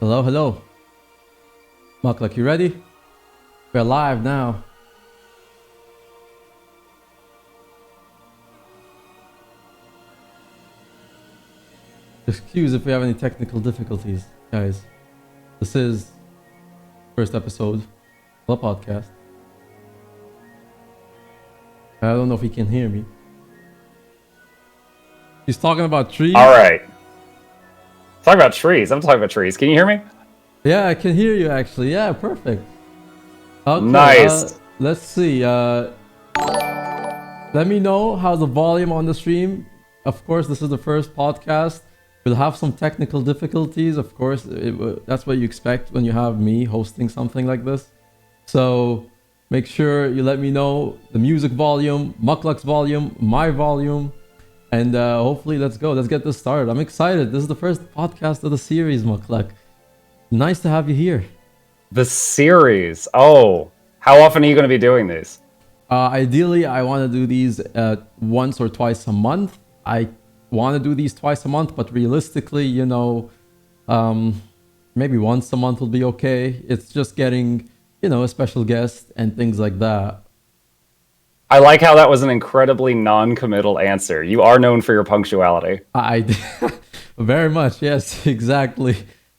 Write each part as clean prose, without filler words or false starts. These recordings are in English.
Hello, hello. Mukluk, you ready? We're live now. Excuse if we have any technical difficulties, guys. This is first episode of the podcast. I don't know if he can hear me. He's talking about trees. All right. Talk about trees. I'm talking about trees. Can you hear me? Yeah, I can hear you actually. Yeah, perfect. Okay, Nice. Let's see. Let me know how's the volume on the stream. Of course, this is the first podcast. We'll have some technical difficulties. Of course, that's what you expect when you have me hosting something like this. So make sure you let me know the music volume, Mukluk's volume, my volume. And hopefully, let's go. Let's get this started. I'm excited. This is the first podcast of the series, Mukluk. Nice to have you here. The series. Oh, how often are you going to be doing these? Ideally, I want to do these once or twice a month. I want to do these twice a month, but realistically, maybe once a month will be okay. It's just getting, a special guest and things like that. I like how that was an incredibly non-committal answer. You are known for your punctuality. I very much, yes, exactly.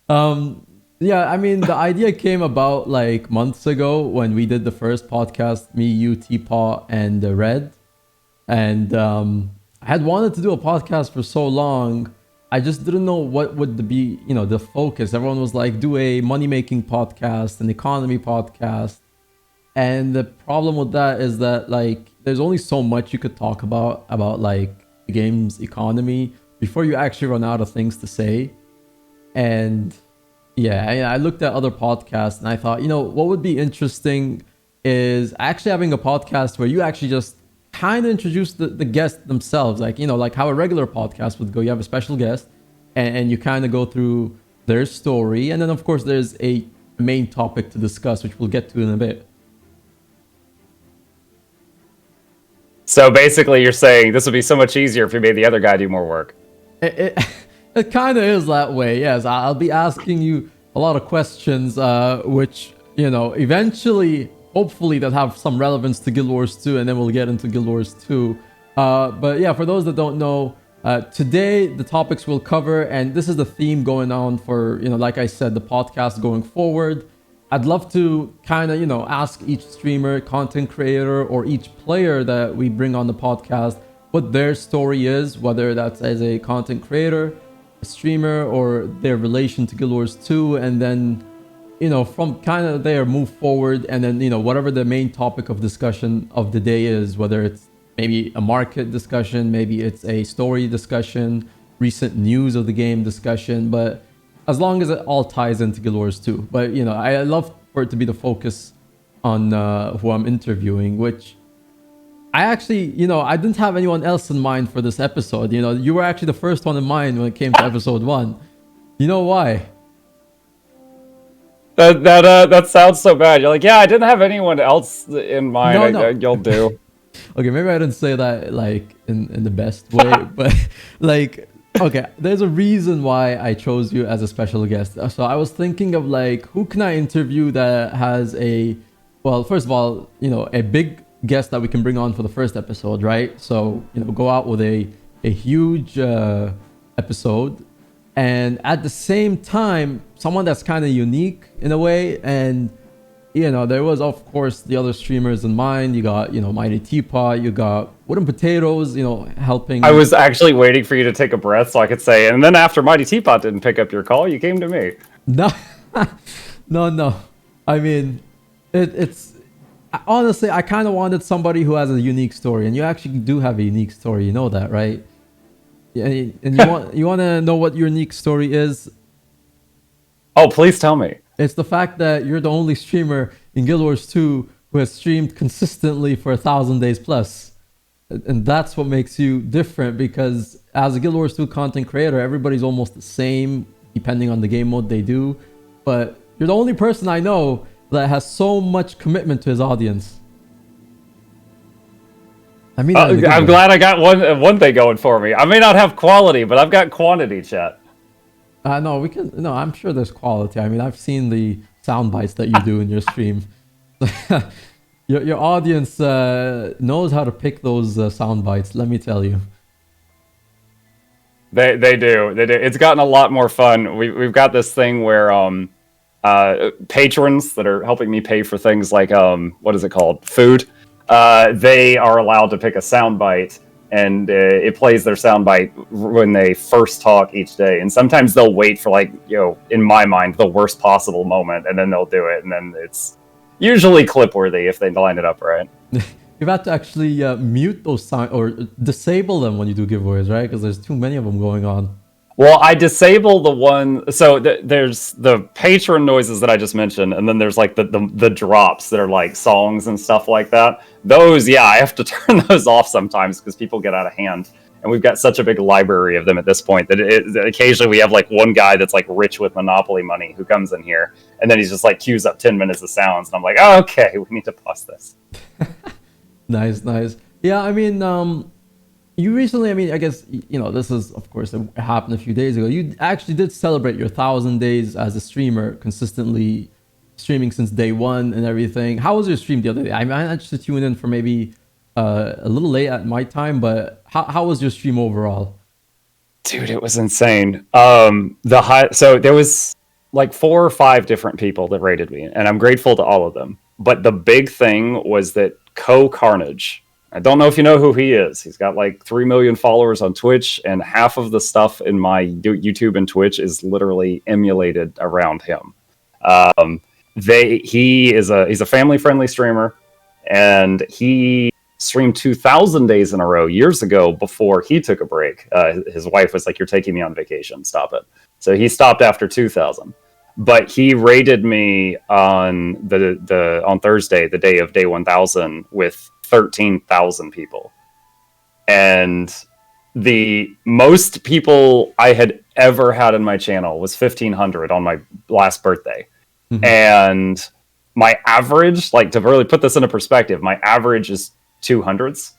Yeah, I mean, the idea came about like months ago when we did the first podcast, me, you, Teapot, and Red. And I had wanted to do a podcast for so long. I just didn't know what would be, the focus. Everyone was like, do a money-making podcast, an economy podcast. And the problem with that is that like there's only so much you could talk about like the game's economy before you actually run out of things to say. And yeah, I looked at other podcasts and I thought, what would be interesting is actually having a podcast where you actually just kind of introduce the guests themselves. Like, like how a regular podcast would go. You have a special guest and you kind of go through their story. And then, of course, there's a main topic to discuss, which we'll get to in a bit. So basically, you're saying this would be so much easier if you made the other guy do more work. It kind of is that way, yes. I'll be asking you a lot of questions, which, eventually, hopefully, that have some relevance to Guild Wars 2, and then we'll get into Guild Wars 2. But yeah, for those that don't know, today the topics we'll cover, and this is the theme going on for, like I said, the podcast going forward. I'd love to kind of, ask each streamer, content creator, or each player that we bring on the podcast what their story is, whether that's as a content creator, a streamer, or their relation to Guild Wars 2, and then, from kind of there move forward, and then, whatever the main topic of discussion of the day is, whether it's maybe a market discussion, maybe it's a story discussion, recent news of the game discussion, but as long as it all ties into Guild Wars 2. But, I love for it to be the focus on who I'm interviewing, which I actually, I didn't have anyone else in mind for this episode. You were actually the first one in mind when it came to episode 1. You know why? That sounds so bad. You're like, yeah, I didn't have anyone else in mind. No. You'll do. Okay, maybe I didn't say that like in the best way, but like, okay, there's a reason why I chose you as a special guest. So I was thinking of like, who can I interview that has well, first of all, a big guest that we can bring on for the first episode, right? So, go out with a huge episode, and at the same time, someone that's kind of unique in a way. And, there was, of course, the other streamers in mind. You got, Mighty Teapot, you got Wooden Potatoes, helping. I was actually waiting for you to take a breath so I could say, and then after Mighty Teapot didn't pick up your call, you came to me. No, no. I mean, it's honestly, I kind of wanted somebody who has a unique story, and you actually do have a unique story. You know that, right? Yeah, and you want to know what your unique story is? Oh, please tell me. It's the fact that you're the only streamer in Guild Wars 2 who has streamed consistently for 1,000 days plus. And that's what makes you different, because as a Guild Wars 2 content creator, everybody's almost the same depending on the game mode they do. But you're the only person I know that has so much commitment to his audience. I mean, I'm glad I got one thing going for me. I may not have quality, but I've got quantity, chat. No, we can. No, I'm sure there's quality. I mean, I've seen the sound bites that you do in your stream. Your audience knows how to pick those sound bites. Let me tell you. They do. It's gotten a lot more fun. We've got this thing where patrons that are helping me pay for things like what is it called, food. They are allowed to pick a soundbite, and it plays their soundbite when they first talk each day. And sometimes they'll wait for, like, in my mind, the worst possible moment, and then they'll do it, and then it's usually clip worthy if they line it up right. You've had to actually mute those sound or disable them when you do giveaways, right? Because there's too many of them going on. Well, I disable the one. So there's the patron noises that I just mentioned, and then there's like the drops that are like songs and stuff like that. Those, yeah, I have to turn those off sometimes because people get out of hand. And we've got such a big library of them at this point that occasionally we have like one guy that's like rich with Monopoly money who comes in here, and then he's just like queues up 10 minutes of sounds, and I'm like, oh, okay, we need to pause this. Nice, nice. Yeah, I mean, you recently, I mean, I guess, this is, of course, it happened a few days ago. You actually did celebrate your 1,000 days as a streamer, consistently streaming since day one and everything. How was your stream the other day? I managed to tune in for maybe a little late at my time, but how was your stream overall? Dude, it was insane. So there was like 4 or 5 different people that rated me, and I'm grateful to all of them. But the big thing was that Carnage. I don't know if you know who he is. He's got like 3 million followers on Twitch, and half of the stuff in my YouTube and Twitch is literally emulated around him. He's a family-friendly streamer, and he streamed 2,000 days in a row years ago before he took a break. His wife was like, "You're taking me on vacation. Stop it." So he stopped after 2,000. But he rated me on on Thursday, the day of day 1,000, with 13,000 people. And the most people I had ever had in my channel was 1,500 on my last birthday. Mm-hmm. And my average, like, to really put this into perspective, my average is 200s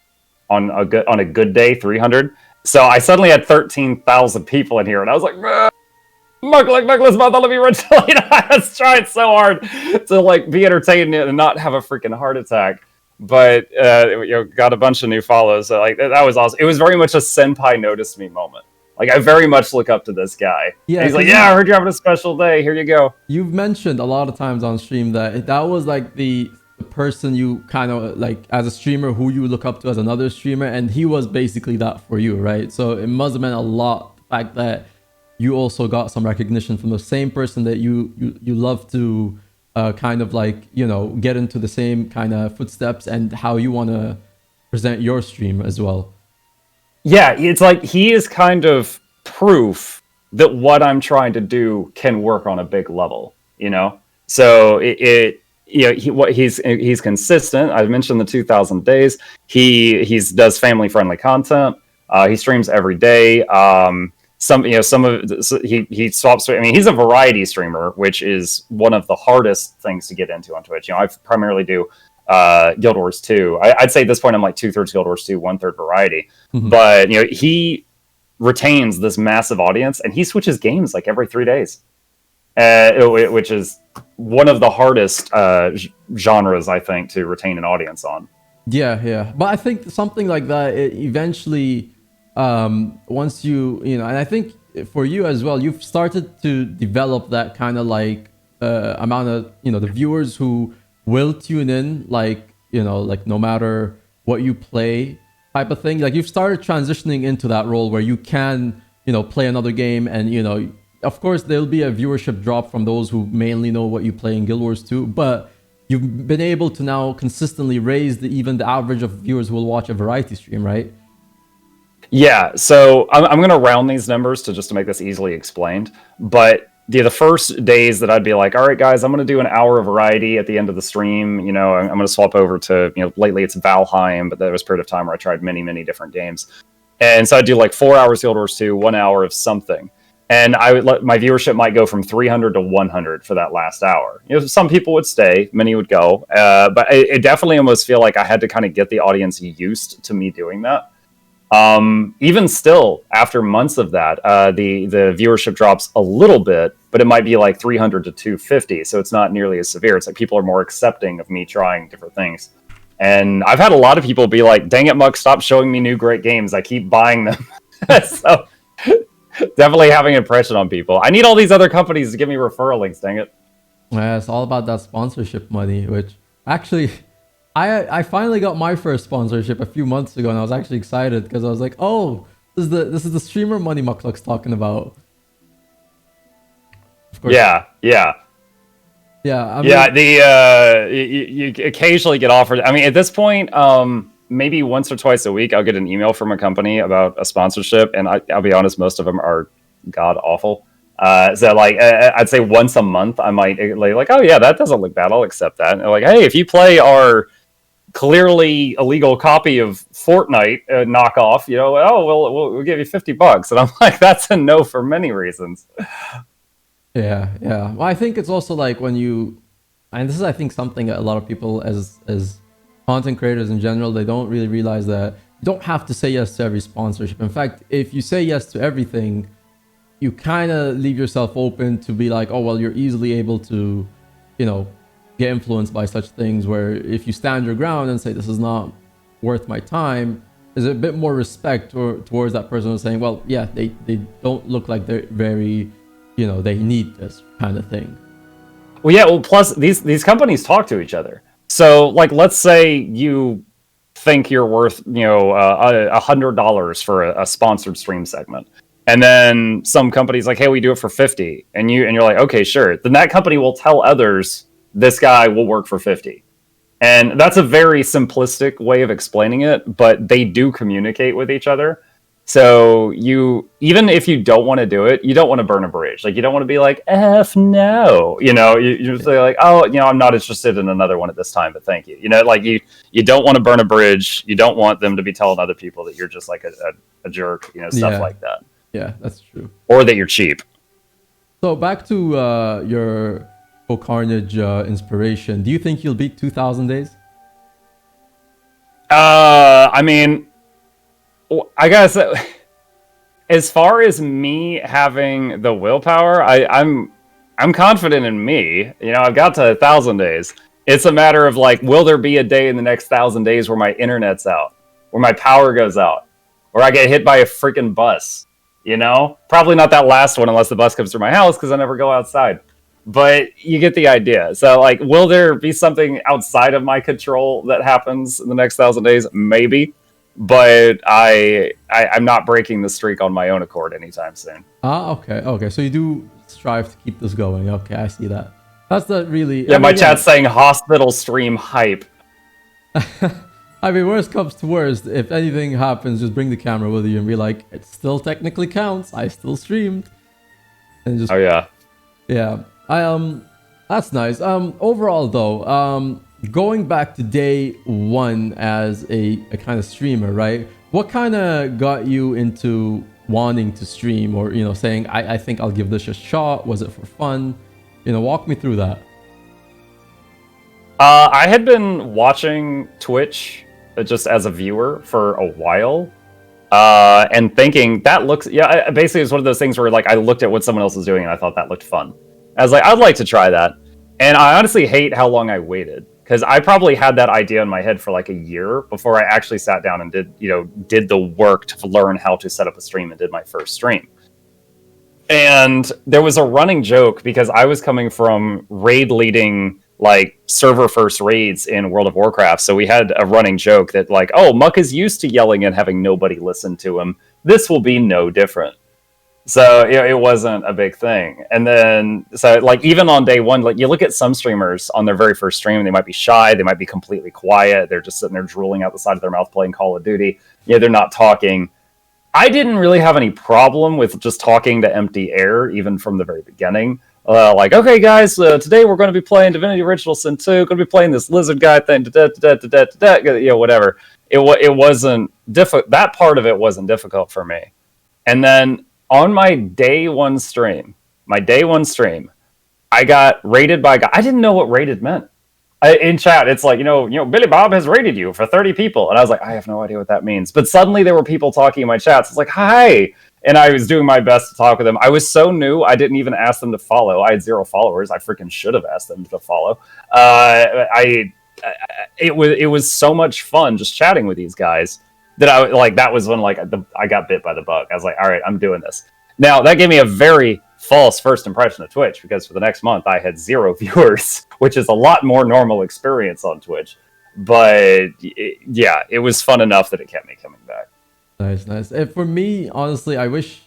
on a good day, 300. So I suddenly had 13,000 people in here, and I was like, Mukluks, mother, let me run. I was trying so hard to like be entertained and not have a freaking heart attack. But got a bunch of new follows. So like that was awesome. It was very much a senpai noticed me moment. Like, I very much look up to this guy. Yeah, he's like, yeah, I heard you're having a special day. Here you go. You've mentioned a lot of times on stream that was like the person you kind of like as a streamer who you look up to as another streamer, and he was basically that for you, right? So it must have meant a lot, the fact that you also got some recognition from the same person that you love to kind of like, get into the same kind of footsteps and how you want to present your stream as well. Yeah, it's like he is kind of proof that what I'm trying to do can work on a big level, So he's consistent. I mentioned the 2,000 days. He does family friendly content. He streams every day. He swaps. I mean, he's a variety streamer, which is one of the hardest things to get into on Twitch. I primarily do Guild Wars 2. I'd say at this point I'm like 2/3 Guild Wars 2, 1/3 variety. Mm-hmm. But he retains this massive audience, and he switches games like every 3 days, which is one of the hardest genres, I think, to retain an audience on. Yeah. But I think something like that, it eventually, once and I think for you as well, you've started to develop that kind of like amount of, the viewers who will tune in, like, like no matter what you play type of thing. Like, you've started transitioning into that role where you can, play another game, and, of course there'll be a viewership drop from those who mainly know what you play in Guild Wars 2, but you've been able to now consistently raise even the average of viewers who will watch a variety stream, right? Yeah, so I'm going to round these numbers to make this easily explained. But the first days that I'd be like, all right, guys, I'm going to do an hour of variety at the end of the stream. I'm going to swap over to, lately it's Valheim, but there was a period of time where I tried many, many different games. And so I'd do like 4 hours Guild Wars 2, 1 hour of something. And my viewership might go from 300 to 100 for that last hour. Some people would stay, many would go. But it definitely almost feel like I had to kind of get the audience used to me doing that. Even still, after months of that, the viewership drops a little bit, but it might be like 300 to 250, so it's not nearly as severe. It's like people are more accepting of me trying different things. And I've had a lot of people be like, dang it, Muck, stop showing me new great games. I keep buying them. So definitely having an impression on people. I need all these other companies to give me referral links, dang it. Yeah, it's all about that sponsorship money, which actually, I finally got my first sponsorship a few months ago, and I was actually excited because I was like, oh, this is the streamer money Mukluk's talking about. Of course. Yeah. I mean, you occasionally get offered. I mean, at this point, maybe once or twice a week, I'll get an email from a company about a sponsorship, and I'll be honest, most of them are god awful. So like, I'd say once a month, I might like, oh yeah, that doesn't look bad. I'll accept that. And like, hey, if you play our clearly illegal copy of Fortnite knockoff, we'll give you $50. And I'm like, that's a no for many reasons. Yeah. Well, I think it's also like when you, and this is I think something a lot of people as content creators in general, they don't really realize that you don't have to say yes to every sponsorship. In fact, if you say yes to everything, you kind of leave yourself open to be like, oh well, you're easily able to, get influenced by such things. Where if you stand your ground and say this is not worth my time, there's a bit more respect towards that person who's saying, well, yeah, they don't look like they're very, they need this kind of thing. Well, yeah. Well, plus these companies talk to each other. So, like, let's say you think you're worth, $100 for a sponsored stream segment, and then some company's like, "Hey, we do it for 50," and you're like, "Okay, sure." Then that company will tell others, "This guy will work for 50," and that's a very simplistic way of explaining it, but they do communicate with each other. So even if you don't want to do it, you don't want to burn a bridge. Like, you don't want to be like, F no, you just say like, oh, I'm not interested in another one at this time, but thank you. Like you don't want to burn a bridge. You don't want them to be telling other people that you're just like a jerk, stuff like that. Yeah, that's true. Or that you're cheap. So back to your Carnage inspiration. Do you think you'll beat 2,000 days? I mean, I gotta say, as far as me having the willpower, I'm confident in me. I've got to 1,000 days. It's a matter of like, will there be a day in the next 1,000 days where my internet's out, where my power goes out, or I get hit by a freaking bus? Probably not that last one unless the bus comes through my house because I never go outside. But you get the idea. So like, will there be something outside of my control that happens in the next 1,000 days? Maybe. But I'm not breaking the streak on my own accord anytime soon. Okay. So you do strive to keep this going. Okay, I see that. That's the really... Yeah, my chat's saying hospital stream hype. I mean, worst comes to worst, if anything happens, just bring the camera with you and be like, it still technically counts. I still streamed. And just... Oh, yeah. Yeah. That's nice. Overall, though, going back to day one as a kind of streamer, right? What kind of got you into wanting to stream, or saying I think I'll give this a shot? Was it for fun? Walk me through that. I had been watching Twitch just as a viewer for a while, and thinking that looks basically it's one of those things where like I looked at what someone else was doing and I thought that looked fun. I was like, I'd like to try that, and I honestly hate how long I waited. Because I probably had that idea in my head for like a year before I actually sat down and did the work to learn how to set up a stream and did my first stream. And there was a running joke because I was coming from raid leading like server first raids in World of Warcraft. So we had a running joke that like, oh, Muck is used to yelling and having nobody listen to him. This will be no different. So it wasn't a big thing. And then, so like even on day one, like you look at some streamers on their very first stream, they might be shy, they might be completely quiet, they're just sitting there drooling out the side of their mouth playing Call of Duty. They're not talking. I didn't really have any problem with just talking to empty air, even from the very beginning. Like, okay, guys, today we're going to be playing Divinity Original Sin 2, going to be playing this lizard guy thing, whatever. It wasn't difficult. That part of it wasn't difficult for me. And then on my day one stream, I got raided by a guy. I didn't know what raided meant. in chat, it's like, Billy Bob has rated you for 30 people. And I was like, I have no idea what that means. But suddenly there were people talking in my chats. It's like, hi. And I was doing my best to talk with them. I was so new, I didn't even ask them to follow. I had 0 followers. I freaking should have asked them to follow. It was so much fun just chatting with these guys that that was when I got bit by the bug. I was like, all right, I'm doing this. Now, that gave me a very false first impression of Twitch, because for the next month I had 0 viewers, which is a lot more normal experience on Twitch. But it was fun enough that it kept me coming back. Nice. And for me, honestly, I wish,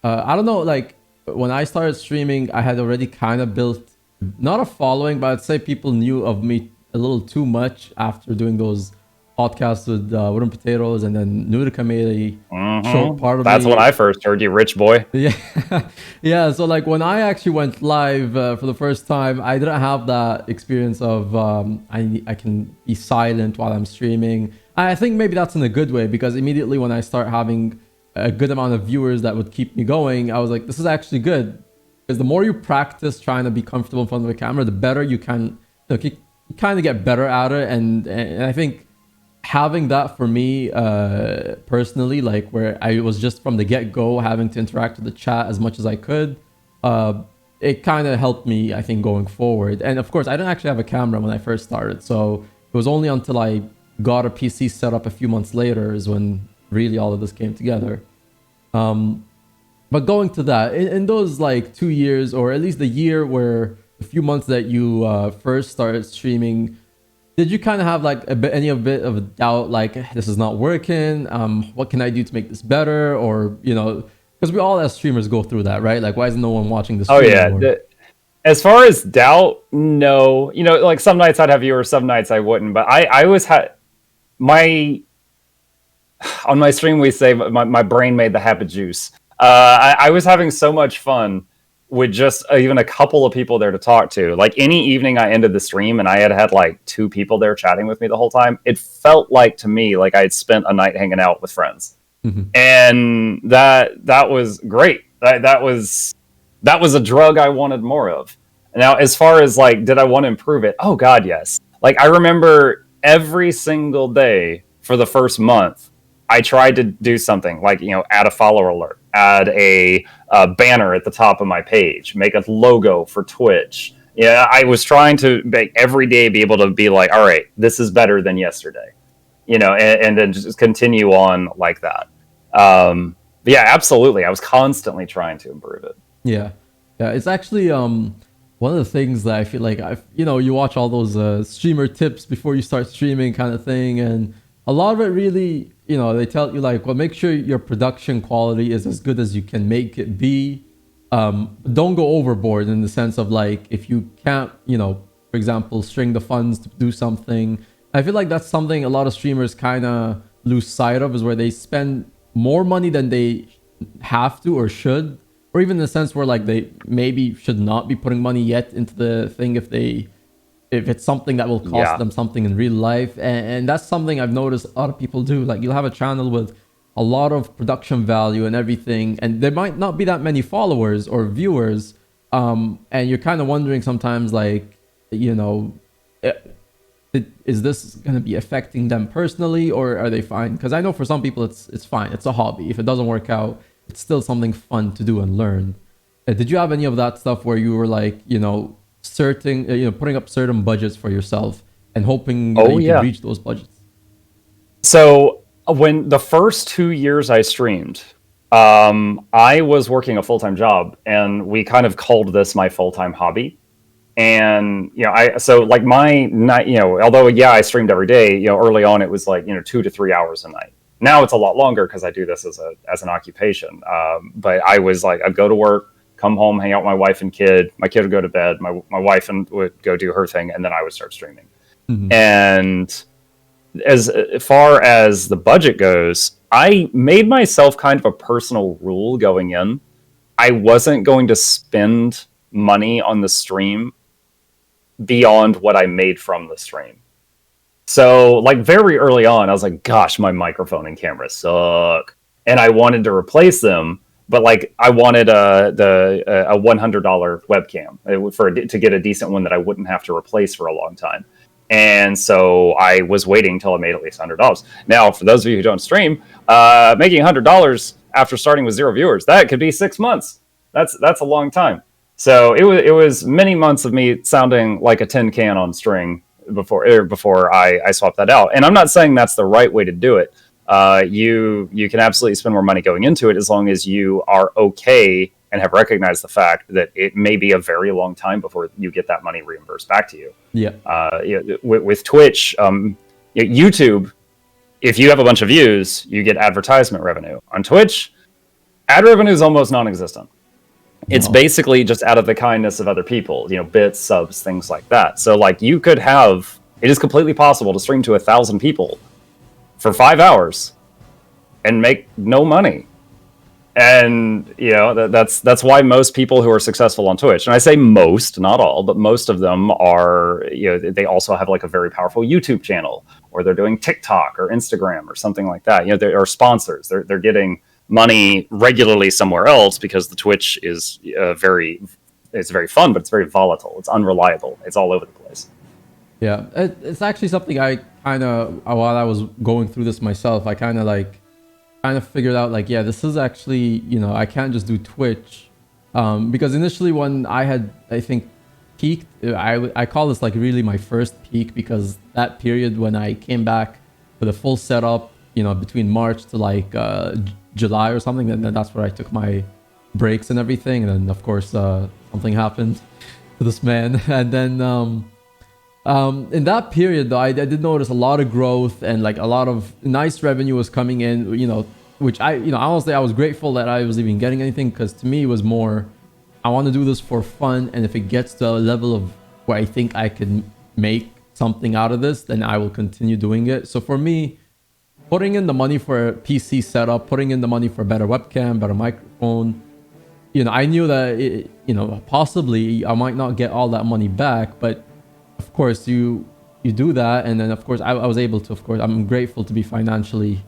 I don't know, like when I started streaming, I had already kind of built, not a following, but I'd say people knew of me a little too much after doing those podcasts with Wooden Potatoes, and then Nudika made a show part of That's when I first heard you, rich boy. Yeah. So like when I actually went live for the first time, I didn't have that experience of I can be silent while I'm streaming. I think maybe that's in a good way, because immediately when I start having a good amount of viewers that would keep me going, I was like, this is actually good, because the more you practice trying to be comfortable in front of the camera, the better you can, you kind of get better at it. And I think having that for me personally, like where I was just from the get-go having to interact with the chat as much as I could, it kind of helped me, I think, going forward. And of course, I didn't actually have a camera when I first started, so it was only until I got a PC set up a few months later is when really all of this came together. But going to that, in those like 2 years, or at least the year where a few months that you first started streaming, did you kind of have like a bit of a doubt, like this is not working? What can I do to make this better? Or, because we all as streamers go through that, right? Like, why is no one watching this? Oh yeah. As far as doubt, no. Like some nights I'd have viewers, some nights I wouldn't. But I always had on my stream we say my brain made the habit juice. I was having so much fun with just even a couple of people there to talk to. Like any evening I ended the stream and I had like 2 people there chatting with me the whole time, it felt like to me like I had spent a night hanging out with friends. And that was great. That was a drug I wanted more of. Now, as far as like, did I want to improve it? Oh God, yes. Like I remember every single day for the first month, I tried to do something like, add a follower alert, add a banner at the top of my page, make a logo for Twitch. Yeah, I was trying to every day be able to be like, all right, this is better than yesterday, and then just continue on like that. But yeah, absolutely. I was constantly trying to improve it. Yeah. It's actually one of the things that I feel like you watch all those streamer tips before you start streaming kind of thing, and a lot of it really, they tell you like, well, make sure your production quality is as good as you can make it be. Don't go overboard in the sense of like, if you can't, for example, string the funds to do something. I feel like that's something a lot of streamers kind of lose sight of, is where they spend more money than they have to or should, or even in the sense where like they maybe should not be putting money yet into the thing if it's something that will cost them something in real life. And that's something I've noticed a lot of people do. Like you'll have a channel with a lot of production value and everything, and there might not be that many followers or viewers, and you're kind of wondering sometimes like, is this going to be affecting them personally, or are they fine? Because I know for some people it's fine, it's a hobby. If it doesn't work out, it's still something fun to do and learn. Did you have any of that stuff where you were like, putting up certain budgets for yourself and hoping that you can reach those budgets? So when the first 2 years I streamed, I was working a full-time job, and we kind of called this my full-time hobby. And my night, although I streamed every day, early on it was like 2 to 3 hours a night. Now it's a lot longer because I do this as an occupation. But I was like, I'd go to work, come home, hang out with my wife and kid. My kid would go to bed. My wife would go do her thing, and then I would start streaming. And as far as the budget goes, I made myself kind of a personal rule going in. I wasn't going to spend money on the stream beyond what I made from the stream. So like very early on, I was like, gosh, my microphone and camera suck. And I wanted to replace them, but like I wanted a $100 webcam to get a decent one that I wouldn't have to replace for a long time. And so I was waiting until I made at least $100. Now, for those of you who don't stream, making $100 after starting with 0 viewers, that could be 6 months. That's a long time. So it was many months of me sounding like a tin can on string before I swapped that out. And I'm not saying that's the right way to do it. You can absolutely spend more money going into it as long as you are okay and have recognized the fact that it may be a very long time before you get that money reimbursed back to you. Yeah. With Twitch, YouTube, if you have a bunch of views, you get advertisement revenue. On Twitch, ad revenue is almost non-existent. It's basically just out of the kindness of other people, bits, subs, things like that. So like it is completely possible to stream to 1,000 people for 5 hours and make no money. And that's why most people who are successful on Twitch, and I say most, not all, but most of them are, they also have like a very powerful YouTube channel, or they're doing TikTok or Instagram or something like that. They are sponsors. They're getting money regularly somewhere else because the Twitch is it's very fun, but it's very volatile. It's unreliable. It's all over the place. Yeah, it's actually something I kind of, while I was going through this myself, I kind of figured out like, yeah, this is actually, I can't just do Twitch, because initially when I think peaked, I call this like really my first peak, because that period when I came back with a full setup, between March to like July or something, and then that's where I took my breaks and everything, and then of course something happened to this man, and then in that period though, I did notice a lot of growth and like a lot of nice revenue was coming in, which honestly I was grateful that I was even getting anything, because to me it was more, I want to do this for fun, and if it gets to a level of where I think I can make something out of this, then I will continue doing it. So for me, putting in the money for a PC setup, putting in the money for a better webcam, better microphone, I knew that possibly I might not get all that money back, but of course you do that, and then of course I was able to, of course I'm grateful to be financially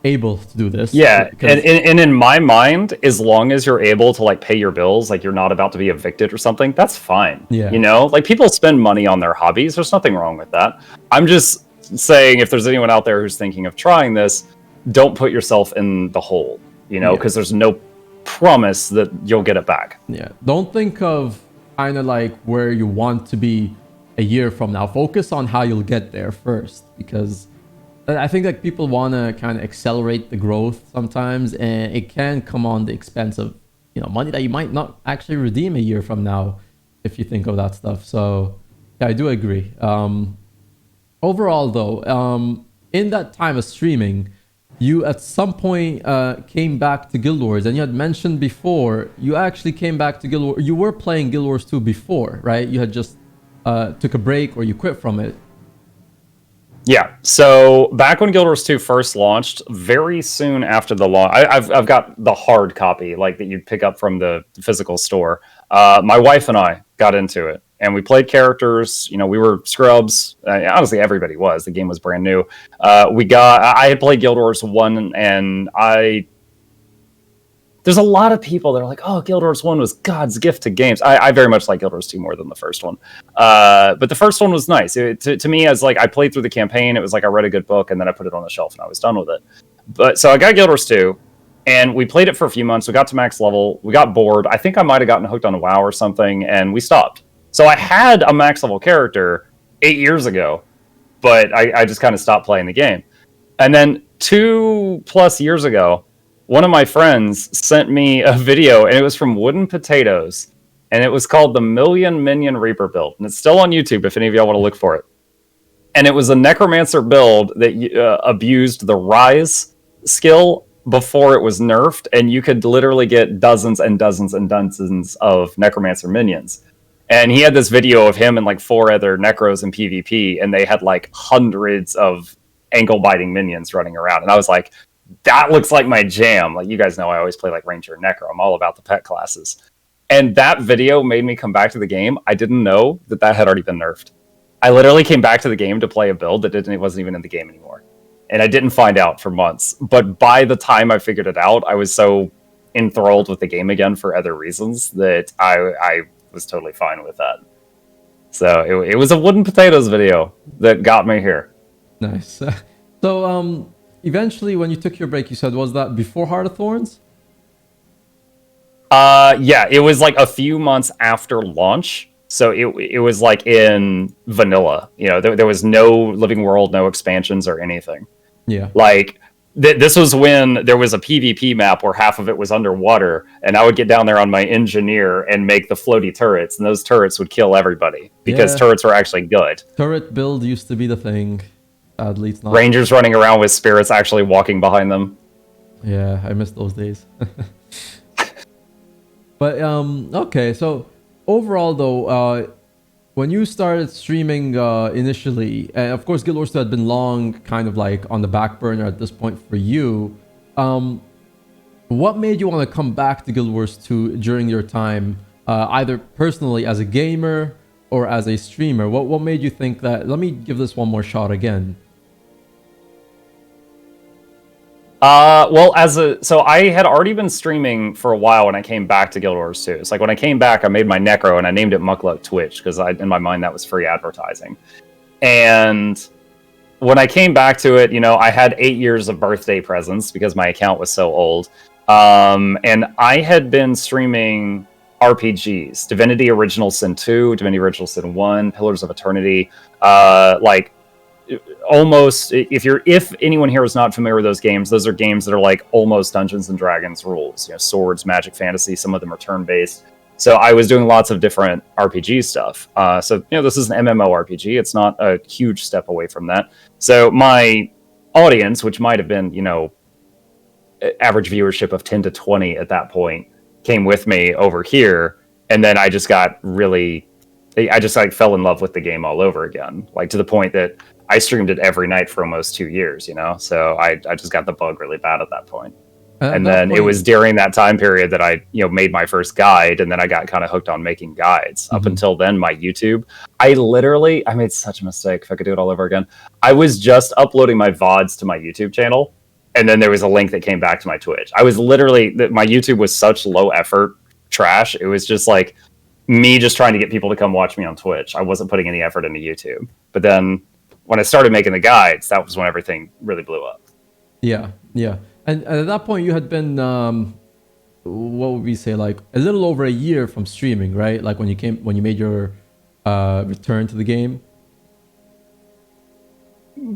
able to do this. Yeah, and in my mind, as long as you're able to like pay your bills, like you're not about to be evicted or something, that's fine. Yeah. Like people spend money on their hobbies. There's nothing wrong with that. I'm just saying, if there's anyone out there who's thinking of trying this, don't put yourself in the hole, because there's no promise that you'll get it back. Yeah, don't think of kind of like where you want to be a year from now. Focus on how you'll get there first, because I think that people want to kind of accelerate the growth sometimes, and it can come on the expense of money that you might not actually redeem a year from now if you think of that stuff. So yeah, I do agree. Overall though, in that time of streaming, you at some point came back to Guild Wars, and you had mentioned before you actually came back to Guild Wars. You were playing Guild Wars 2 before, right? You had just took a break, or you quit from it. Yeah, so back when Guild Wars 2 first launched, very soon after the launch, I've got the hard copy, like that you'd pick up from the physical store. My wife and I got into it, and we played characters. We were scrubs. Honestly, everybody was. The game was brand new. I had played Guild Wars 1, and there's a lot of people that are like, oh, Guild Wars 1 was God's gift to games. I very much like Guild Wars 2 more than the first one. But the first one was nice. To me, as like I played through the campaign, it was like I read a good book and then I put it on the shelf and I was done with it. But so I got Guild Wars 2 and we played it for a few months. We got to max level. We got bored. I think I might have gotten hooked on WoW or something, and we stopped. So I had a max level character 8 years ago, but I just kind of stopped playing the game. And then 2+ years ago, one of my friends sent me a video, and it was from Wooden Potatoes, and it was called the Million Minion Reaper build, and it's still on YouTube if any of y'all want to look for it. And it was a Necromancer build that abused the Rise skill before it was nerfed, and you could literally get dozens and dozens and dozens of Necromancer minions. And he had this video of him and like 4 other Necros in PvP, and they had like hundreds of ankle-biting minions running around, and I was like, that looks like my jam. Like, you guys know I always play like Ranger and Necro. I'm all about the pet classes. And that video made me come back to the game. I didn't know that had already been nerfed. I literally came back to the game to play a build that wasn't even in the game anymore. And I didn't find out for months. But by the time I figured it out, I was so enthralled with the game again for other reasons that I was totally fine with that. So it was a wooden potatoes video that got me here. Nice. So eventually, when you took your break, you said, was that before Heart of Thorns? Yeah, it was like a few months after launch. So it was like in vanilla. You know, there was no living world, no expansions or anything. Yeah. Like this was when there was a PvP map where half of it was underwater, and I would get down there on my engineer and make the floaty turrets, and those turrets would kill everybody because Yeah. turrets were actually good. Turret build used to be the thing. Sadly, it's not. Rangers running around with spirits actually walking behind them. Yeah, I miss those days. But okay, so overall though, when you started streaming initially, and of course Guild Wars 2 had been long kind of like on the back burner at this point for you. What made you want to come back to Guild Wars 2 during your time, either personally as a gamer or as a streamer? What made you think that, let me give this one more shot again? Well, so I had already been streaming for a while when I came back to Guild Wars 2. It's like when I came back, I made my Necro and I named it Mukluk Twitch because in my mind that was free advertising. And when I came back to it, you know, I had 8 years of birthday presents because my account was so old. And I had been streaming RPGs, Divinity Original Sin 2, Divinity Original Sin 1, Pillars of Eternity, like almost if anyone here is not familiar with those games, those are games that are like almost Dungeons and Dragons rules, you know, swords, magic, fantasy. Some of them are turn-based. So I was doing lots of different RPG stuff. So, you know, this is an MMORPG. It's not a huge step away from that. So my audience, which might have been, you know, average viewership of 10 to 20 at that point, came with me over here. And then I just got really, I just like fell in love with the game all over again. Like to the point that I streamed it every night for almost 2 years, you know? So I just got the bug really bad at that point. And then it was during that time period that I, you know, made my first guide, and then I got kind of hooked on making guides. Up until then, my YouTube, I made such a mistake. If I could do it all over again, I was just uploading my VODs to my YouTube channel, and then there was a link that came back to my Twitch. I was literally, my YouTube was such low effort trash. It was just like me just trying to get people to come watch me on Twitch. I wasn't putting any effort into YouTube. But then when I started making the guides, that was when everything really blew up. Yeah, yeah. And at that point, you had been, what would we say, like a little over a year from streaming, right? Like when you made your return to the game.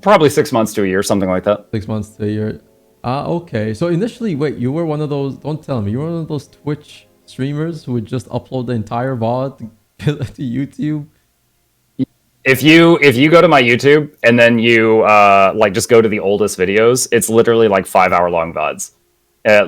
Probably 6 months to a year, something like that. 6 months to a year. Okay. So initially, wait, you were one of those, don't tell me, you were one of those Twitch streamers who would just upload the entire VOD to YouTube? If you go to my YouTube and then you like just go to the oldest videos, it's literally like 5-hour long VODs.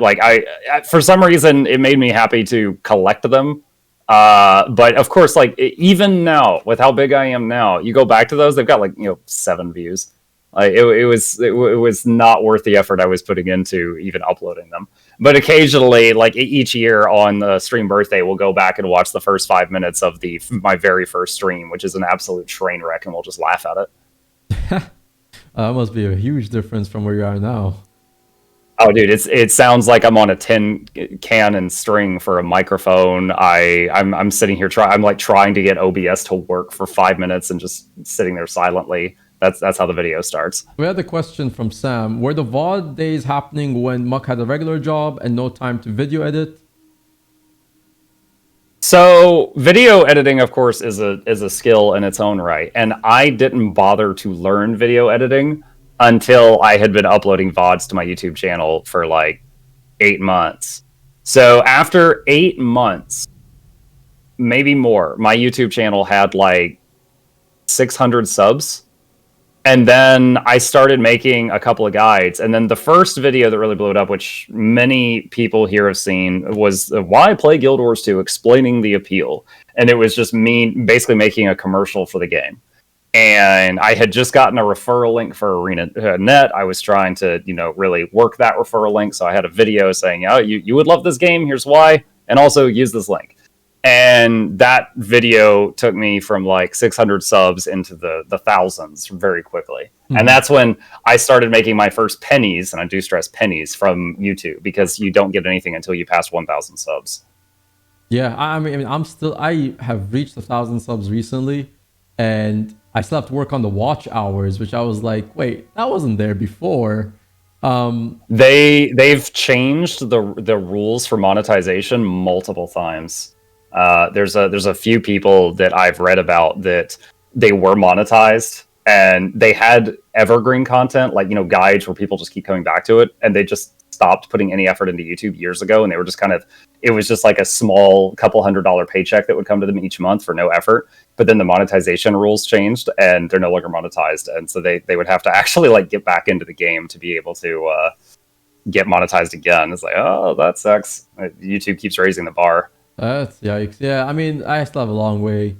Like I for some reason it made me happy to collect them. But of course, like even now with how big I am now, you go back to those, they've got like, you know, 7 views. Like it was not worth the effort I was putting into even uploading them. But occasionally, like each year on the stream birthday, we'll go back and watch the first 5 minutes of my very first stream, which is an absolute train wreck, and we'll just laugh at it. That must be a huge difference from where you are now. Oh, dude, it sounds like I'm on a tin can and string for a microphone. I'm sitting here I'm like trying to get OBS to work for 5 minutes and just sitting there silently. That's how the video starts. We had a question from Sam. Were the VOD days happening when Muck had a regular job and no time to video edit? So video editing, of course, is a skill in its own right. And I didn't bother to learn video editing until I had been uploading VODs to my YouTube channel for like 8 months. So after 8 months, maybe more, my YouTube channel had like 600 subs. And then I started making a couple of guides. And then the first video that really blew it up, which many people here have seen, was Why Play Guild Wars 2, explaining the appeal. And it was just me basically making a commercial for the game. And I had just gotten a referral link for Anet. I was trying to, you know, really work that referral link. So I had a video saying, oh, you would love this game. Here's why. And also use this link. And that video took me from like 600 subs into the thousands very quickly. Mm-hmm. And that's when I started making my first pennies, and I do stress pennies, from YouTube, because you don't get anything until you pass 1,000 subs. Yeah, I mean, I have reached 1,000 subs recently, and I still have to work on the watch hours, which I was like, wait, that wasn't there before. They've changed the rules for monetization multiple times. There's a few people that I've read about that they were monetized and they had evergreen content, like, guides where people just keep coming back to it, and they just stopped putting any effort into YouTube years ago, and they were just it was just like a small couple $100 paycheck that would come to them each month for no effort. But then the monetization rules changed and they're no longer monetized, and so they would have to actually like get back into the game to be able to get monetized again. It's like, oh, that sucks. YouTube keeps raising the bar. That's yikes. Yeah, I mean, I still have a long way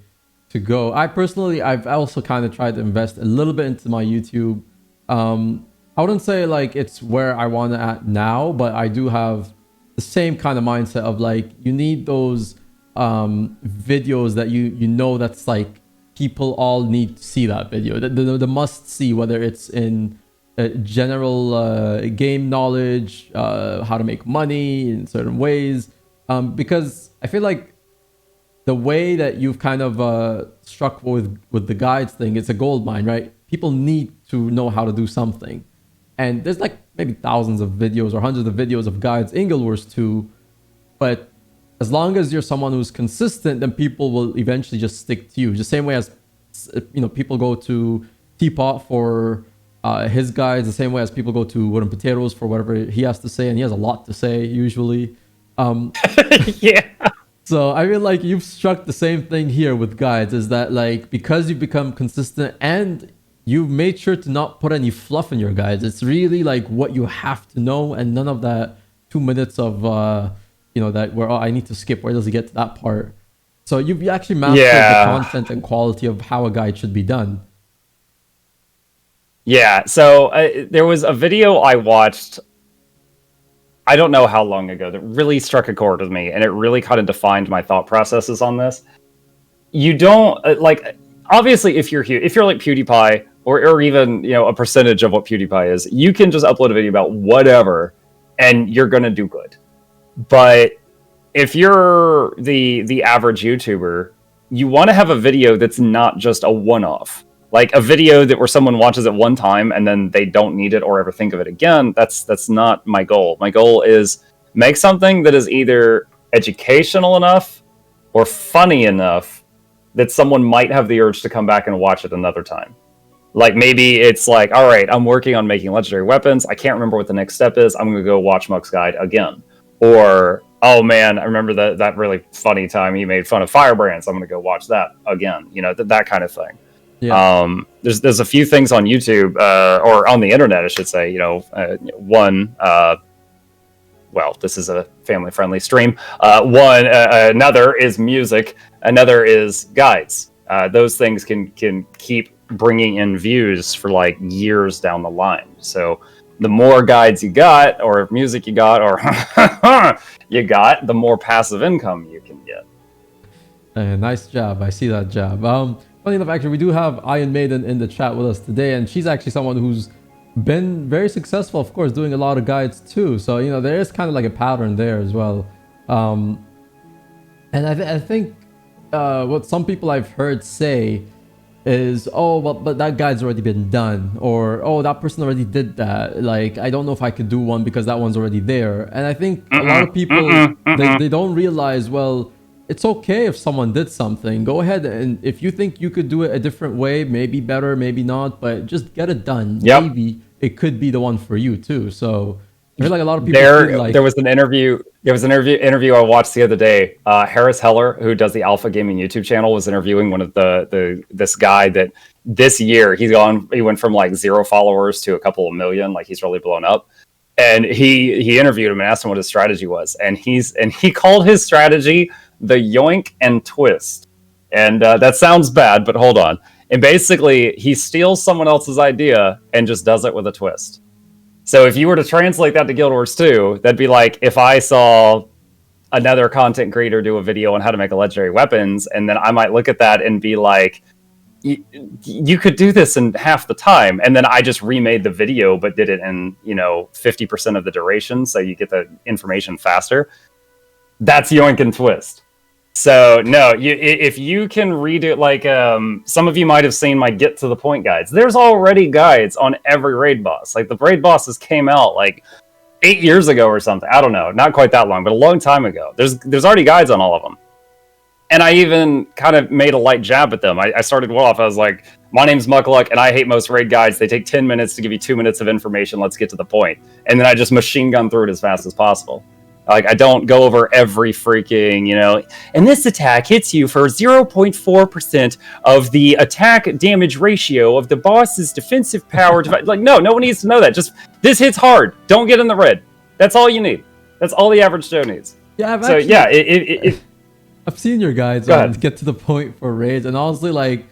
to go. I've also kind of tried to invest a little bit into my YouTube. I wouldn't say like it's where I want to at now, but I do have the same kind of mindset of like, you need those videos that you know that's like people all need to see that video, the must see, whether it's in general game knowledge, how to make money in certain ways, because I feel like the way that you've kind of struck with the guides thing, it's a gold mine, right? People need to know how to do something, and there's like maybe thousands of videos or hundreds of videos of guides in Guild Wars 2, but as long as you're someone who's consistent, then people will eventually just stick to you. The same way as, people go to Teapot for his guides, the same way as people go to Wooden Potatoes for whatever he has to say, and he has a lot to say usually. Yeah. So I feel like you've struck the same thing here with guides, is that like, because you've become consistent and you've made sure to not put any fluff in your guides, it's really like what you have to know, and none of that 2 minutes of that where, oh, I need to skip, where does he get to that part. So you've actually mastered the content and quality of how a guide should be done. Yeah, so there was a video I watched, I don't know how long ago, that really struck a chord with me, and it really kind of defined my thought processes on this. You don't obviously, if you're like PewDiePie, or even a percentage of what PewDiePie is, you can just upload a video about whatever, and you're gonna do good. But if you're the average YouTuber, you want to have a video that's not just a one-off. Like a video that where someone watches it one time and then they don't need it or ever think of it again. That's not my goal. My goal is make something that is either educational enough or funny enough that someone might have the urge to come back and watch it another time. Like maybe it's like, all right, I'm working on making legendary weapons. I can't remember what the next step is. I'm going to go watch Muk's guide again. Or, oh man, I remember that really funny time he made fun of firebrands. I'm going to go watch that again. That kind of thing. Yeah. There's a few things on YouTube, or on the internet, I should say. One, well, this is a family-friendly stream. Another is music. Another is guides. Those things can keep bringing in views for like years down the line. So the more guides you got, or music you got, or you got, the more passive income you can get. Nice job. I see that job. Funny enough, actually, we do have Iron Maiden in the chat with us today, and she's actually someone who's been very successful, of course, doing a lot of guides too. So, there is kind of like a pattern there as well. And I think what some people I've heard say is, oh, but that guide's already been done, or, oh, that person already did that. Like, I don't know if I could do one because that one's already there. And I think a lot of people, they don't realize, well, it's okay if someone did something. Go ahead, and if you think you could do it a different way, maybe better, maybe not, but just get it done. Yep. Maybe it could be the one for you too. So I feel like a lot of people there was an interview I watched the other day. Harris Heller, who does the Alpha Gaming YouTube channel, was interviewing one of this guy that this year he went from like 0 followers to a couple of million. Like, he's really blown up. And he interviewed him and asked him what his strategy was, and he called his strategy the yoink and twist. And that sounds bad, but hold on. And basically, he steals someone else's idea and just does it with a twist. So if you were to translate that to Guild Wars 2, that'd be like if I saw another content creator do a video on how to make a legendary weapons, and then I might look at that and be like, you could do this in half the time, and then I just remade the video but did it in 50% of the duration, so you get the information faster. That's yoink and twist. So no, if you can read it, like some of you might have seen my get to the point guides. There's already guides on every raid boss. Like the raid bosses came out like 8 years ago or something. I don't know, not quite that long, but a long time ago. There's already guides on all of them. And I even kind of made a light jab at them. I started well off. I was like, my name's Mukluk, and I hate most raid guides. They take 10 minutes to give you 2 minutes of information. Let's get to the point. And then I just machine gun through it as fast as possible. Like, I don't go over every freaking, and this attack hits you for 0.4% of the attack damage ratio of the boss's defensive power. Like, no one needs to know that. Just, this hits hard. Don't get in the red. That's all you need. That's all the average Joe needs. Yeah, I've seen your guides get to the point for raids, and honestly, like,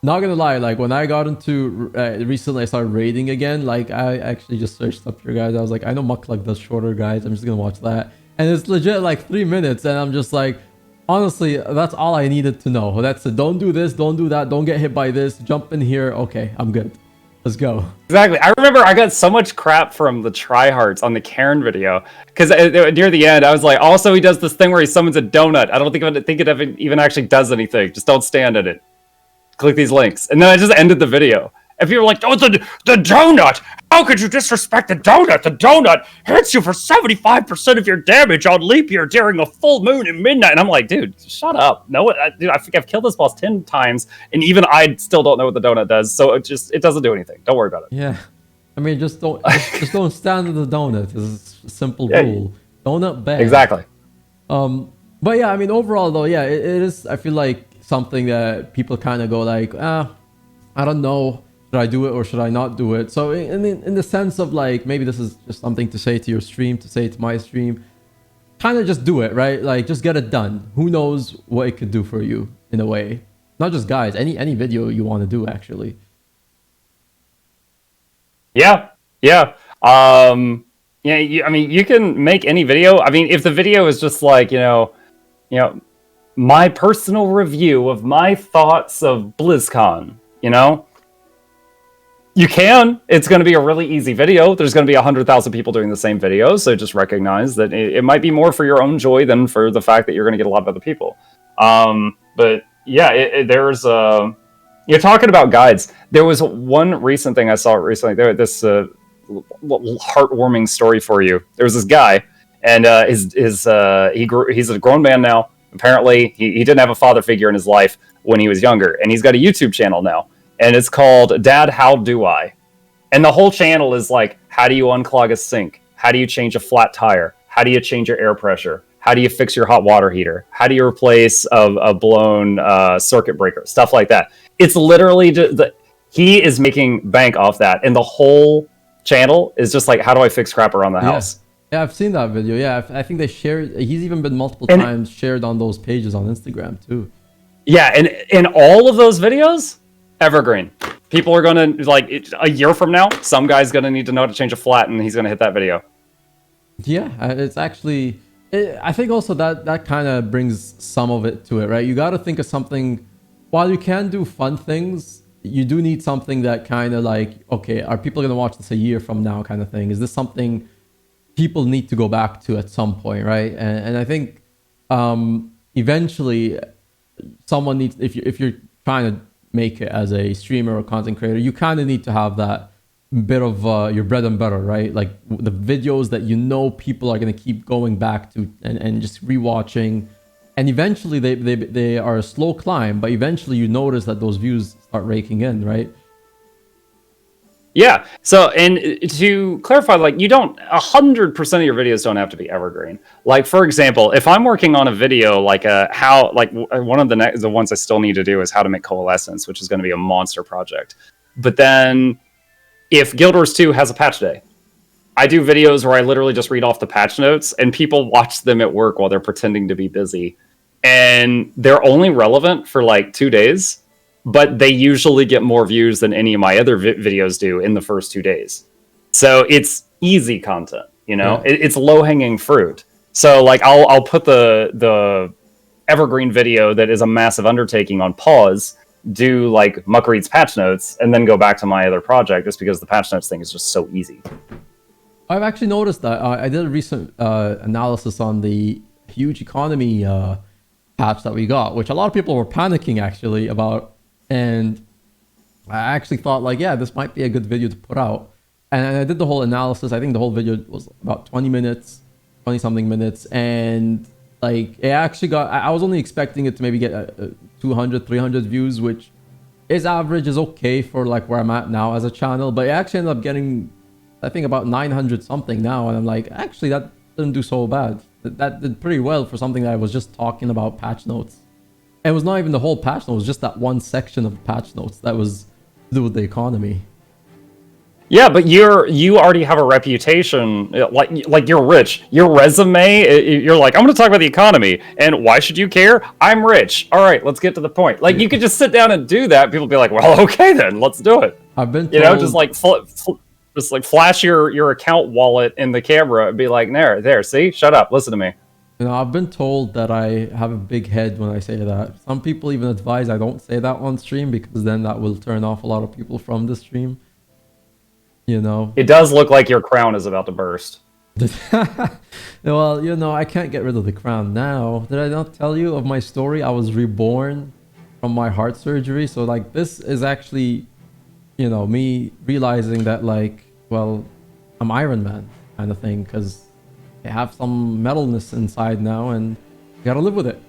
not gonna lie, like when I got into recently, I started raiding again. Like I actually just searched up your guys. I was like, I know Mukluk does shorter guides. I'm just gonna watch that, and it's legit like 3 minutes, and I'm just like, honestly, that's all I needed to know. That's it. Don't do this. Don't do that. Don't get hit by this. Jump in here. Okay, I'm good. Let's go. Exactly. I remember I got so much crap from the tryhards on the Karen video because near the end I was like, also he does this thing where he summons a donut. I don't think it even actually does anything. Just don't stand in it. Click these links, and then I just ended the video. And people were like, "Oh, the donut! How could you disrespect the donut? The donut hits you for 75% of your damage on leap year during a full moon and midnight." And I'm like, "Dude, shut up! No, dude, I think I've killed this boss 10 times, and even I still don't know what the donut does. So it doesn't do anything. Don't worry about it." Yeah, I mean, just don't stand in the donut. It's a simple rule. Donut bad. Exactly. But yeah, I mean, overall though, yeah, it is. I feel like something that people kind of go like, I don't know. Should I do it or should I not do it? So in the sense of like, maybe this is just something to say to your stream, to say to my stream, kind of just do it, right? Like just get it done. Who knows what it could do for you in a way? Not just guys, any video you want to do actually. Yeah. I mean, you can make any video. I mean, if the video is just like, my personal review of my thoughts of BlizzCon, you can. It's going to be a really easy video. There's going to be 100,000 people doing the same video, so just recognize that it might be more for your own joy than for the fact that you're going to get a lot of other people. But yeah, there's you're talking about guides. There was one recent thing I saw recently. This heartwarming story for you. There was this guy, and he's a grown man now. Apparently, he didn't have a father figure in his life when he was younger, and he's got a YouTube channel now. And it's called Dad, How Do I? And the whole channel is like, how do you unclog a sink? How do you change a flat tire? How do you change your air pressure? How do you fix your hot water heater? How do you replace a blown circuit breaker? Stuff like that. It's literally he is making bank off that. And the whole channel is just like, how do I fix crap around the house? Yeah, I've seen that video. Yeah, I think they shared. He's even been multiple times shared on those pages on Instagram too. Yeah, and in all of those videos, evergreen. People are gonna like a year from now. Some guy's gonna need to know how to change a flat, and he's gonna hit that video. Yeah, it's actually. I think also that kind of brings some of it to it, right? You got to think of something. While you can do fun things, you do need something that kind of like, okay, are people gonna watch this a year from now, kind of thing? Is this something people need to go back to at some point, right? And I think eventually someone needs, if you're trying to make it as a streamer or content creator, you kind of need to have that bit of your bread and butter, right? Like the videos that people are going to keep going back to and just rewatching, and eventually they are a slow climb, but eventually you notice that those views start raking in, right? Yeah. So, and to clarify, like 100% of your videos don't have to be evergreen. Like, for example, if I'm working on a video, like one of the ones I still need to do is how to make Coalescence, which is going to be a monster project. But then if Guild Wars 2 has a patch day, I do videos where I literally just read off the patch notes and people watch them at work while they're pretending to be busy. And they're only relevant for like 2 days. But they usually get more views than any of my other videos do in the first 2 days. So it's easy content, Yeah. It's low-hanging fruit. So like I'll put the evergreen video that is a massive undertaking on pause, do like Muck Reads patch notes, and then go back to my other project just because the patch notes thing is just so easy. I've actually noticed that. I did a recent analysis on the huge economy patch that we got, which a lot of people were panicking actually about. And I actually thought like, yeah, this might be a good video to put out. And I did the whole analysis. I think the whole video was about 20 minutes, 20 something minutes. And like it actually got, I was only expecting it to maybe get 200, 300 views, which is average, is okay for like where I'm at now as a channel. But it actually ended up getting, I think, about 900 something now. And I'm like, actually, that didn't do so bad. That did pretty well for something that I was just talking about patch notes. And it was not even the whole patch note, it was just that one section of the patch notes that was to do with the economy. Yeah, but you already have a reputation, like you're rich. Your resume, you're like, I'm going to talk about the economy, and why should you care? I'm rich. All right, let's get to the point. Like you could just sit down and do that. People be like, well, okay then, let's do it. I've been told, you know, just like flash your account wallet in the camera and be like, there, see, shut up, listen to me. You know, I've been told that I have a big head when I say that. Some people even advise I don't say that on stream because then that will turn off a lot of people from the stream. You know, it does look like your crown is about to burst. Well, you know, I can't get rid of the crown now. Did I not tell you of my story? I was reborn from my heart surgery. So like this is actually, you know, me realizing that like, well, I'm Iron Man kind of thing, because I have some metalness inside now and I gotta live with it.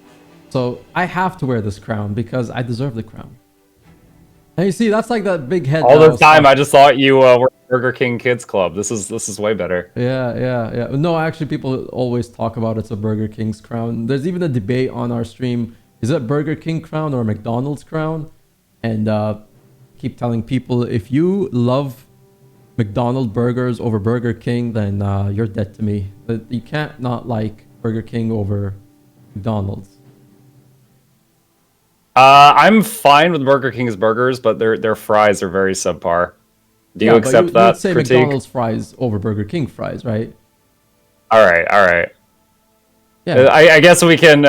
So I have to wear this crown because I deserve the crown. And you see, that's like that big head. All this time, I just thought you were Burger King Kids Club. This is way better. Yeah. No, actually, people always talk about it's a Burger King's crown. There's even a debate on our stream: is it Burger King crown or McDonald's crown? And keep telling people, if you love McDonald's burgers over Burger King, then you're dead to me. But you can't not like Burger King over McDonald's. I'm fine with Burger King's burgers, but their fries are very subpar. Do you accept that you'd say critique? McDonald's fries over Burger King fries, right? All right. Yeah. I guess we can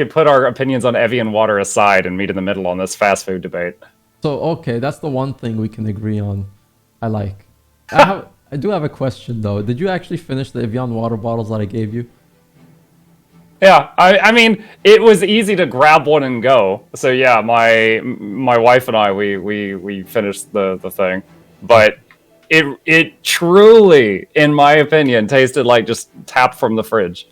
put our opinions on Evian water aside and meet in the middle on this fast food debate. So okay, that's the one thing we can agree on. I like. I do have a question though. Did you actually finish the Evian water bottles that I gave you? Yeah, I mean, it was easy to grab one and go. So yeah, my wife and I we finished the thing, but it truly, in my opinion, tasted like just tapped from the fridge.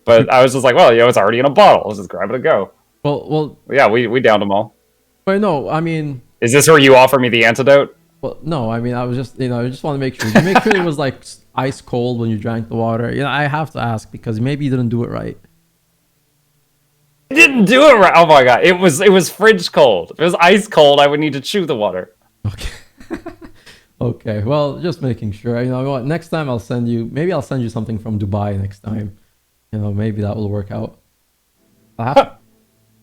But I was just like, well, you know, it's already in a bottle. Let's just grab it and go. Well. Yeah, we downed them all. But no, I mean. Is this where you offer me the antidote? Well, no, I mean, I was just, you know, I just want to make sure. You make sure it was like ice cold when you drank the water. You know, I have to ask because maybe you didn't do it right. I didn't do it right. Oh my god, it was fridge cold. If it was ice cold, I would need to chew the water. Okay. Okay. Well, just making sure. You know what? Next time I'll send you. Maybe I'll send you something from Dubai next time. You know, maybe that will work out. I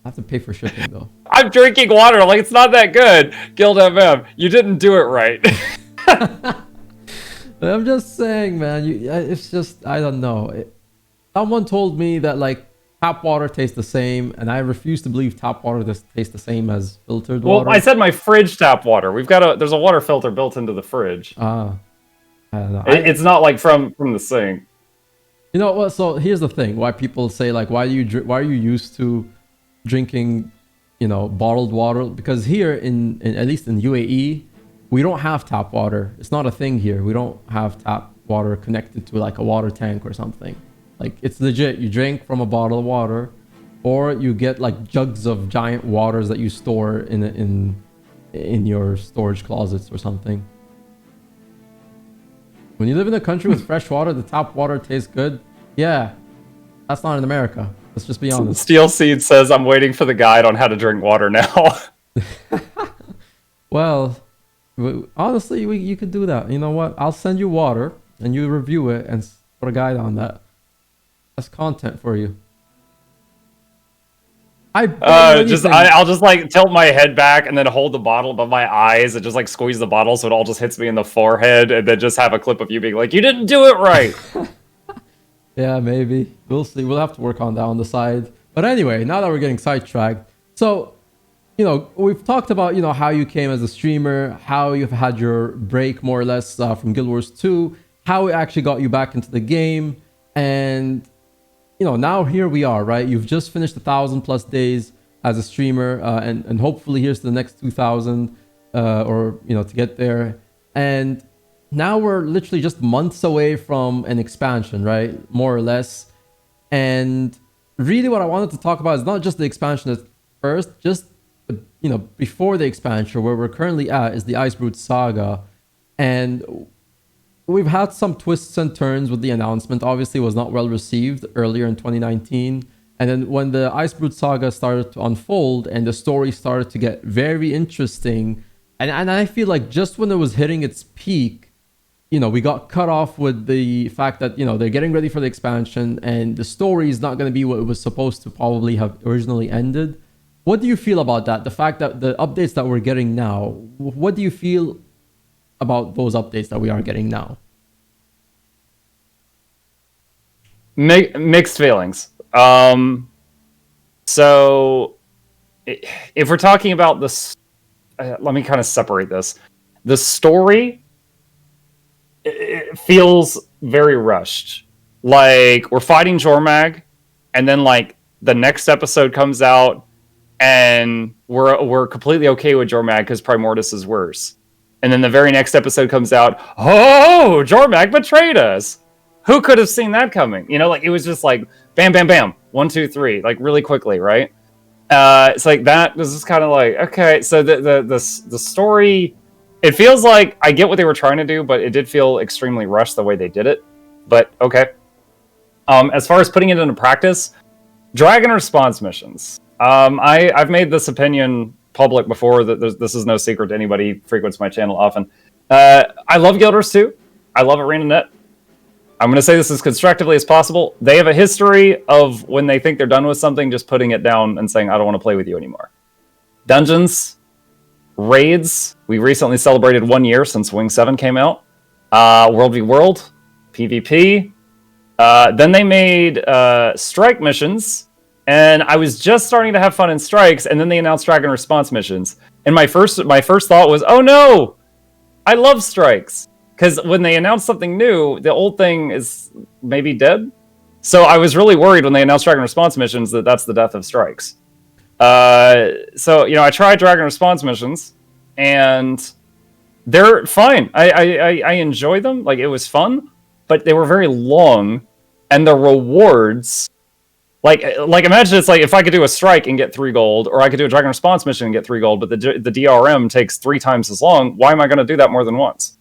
have to pay for shipping though. I'm drinking water like it's not that good. Guild MM, you didn't do it right. I'm just saying, man. It's just, I don't know. Someone told me that like tap water tastes the same, and I refuse to believe tap water tastes the same as filtered water. Well, I said my fridge tap water. There's a water filter built into the fridge. I don't know. It's not like from the sink. You know what? So here's the thing: why people say like, why are you used to drinking, you know, bottled water? Because here in at least in UAE, we don't have tap water. It's not a thing here. We don't have tap water connected to like a water tank or something. Like it's legit. You drink from a bottle of water, or you get like jugs of giant waters that you store in your storage closets or something. When you live in a country with fresh water, the tap water tastes good. Yeah, that's not in America. Let's just be honest. Steel Seed says, I'm waiting for the guide on how to drink water now. Well, honestly, you could do that. You know what? I'll send you water and you review it and put a guide on that. That's content for you. I'll just like tilt my head back and then hold the bottle above my eyes and just like squeeze the bottle so it all just hits me in the forehead, and then just have a clip of you being like, you didn't do it right. Yeah, maybe. We'll see. We'll have to work on that on the side. But anyway, now that we're getting sidetracked, so, you know, we've talked about, you know, how you came as a streamer, how you've had your break more or less from Guild Wars 2, how it actually got you back into the game, and now here we are, right? You've just finished 1,000+ days as a streamer, and hopefully here's to the next 2,000, or to get there. And now we're literally just months away from an expansion, right? More or less. And really, what I wanted to talk about is not just the expansion at first, just before the expansion, where we're currently at is the Icebrood Saga, and we've had some twists and turns with the announcement. Obviously, it was not well received earlier in 2019. And then when the Icebrood Saga started to unfold and the story started to get very interesting, and I feel like just when it was hitting its peak, we got cut off with the fact that, they're getting ready for the expansion and the story is not going to be what it was supposed to probably have originally ended. What do you feel about that? The fact that the updates that we're getting now, what do you feel about those updates that we are getting now? Mixed feelings. So if we're talking about this, let me kind of separate this. The story, it feels very rushed. Like we're fighting Jormag, and then like the next episode comes out, and we're completely okay with Jormag because Primordius is worse. And then the very next episode comes out, oh, Jormag betrayed us. Who could have seen that coming? Like it was just like bam, bam, bam, 1, 2, 3, like really quickly, right? It's like that was just kind of like, okay, so the story, it feels like I get what they were trying to do, but it did feel extremely rushed the way they did it. But okay. As far as putting it into practice, dragon response missions. I've made this opinion public before that this is no secret to anybody who frequents my channel often. I love Guild Wars 2. I love ArenaNet. I'm going to say this as constructively as possible. They have a history of when they think they're done with something, just putting it down and saying, I don't want to play with you anymore. Dungeons, raids. We recently celebrated 1 year since Wing 7 came out. World v World, PvP. Then they made strike missions, and I was just starting to have fun in strikes, and then they announced Dragon Response missions. And my first thought was, oh no! I love strikes! Because when they announced something new, the old thing is maybe dead. So I was really worried when they announced Dragon Response missions that that's the death of strikes. So I tried Dragon Response missions, and they're fine. I enjoy them. Like, it was fun, but they were very long, and the rewards, like imagine it's like if I could do a strike and get 3 gold, or I could do a Dragon Response mission and get 3 gold, but the DRM takes 3 times as long. Why am I going to do that more than once?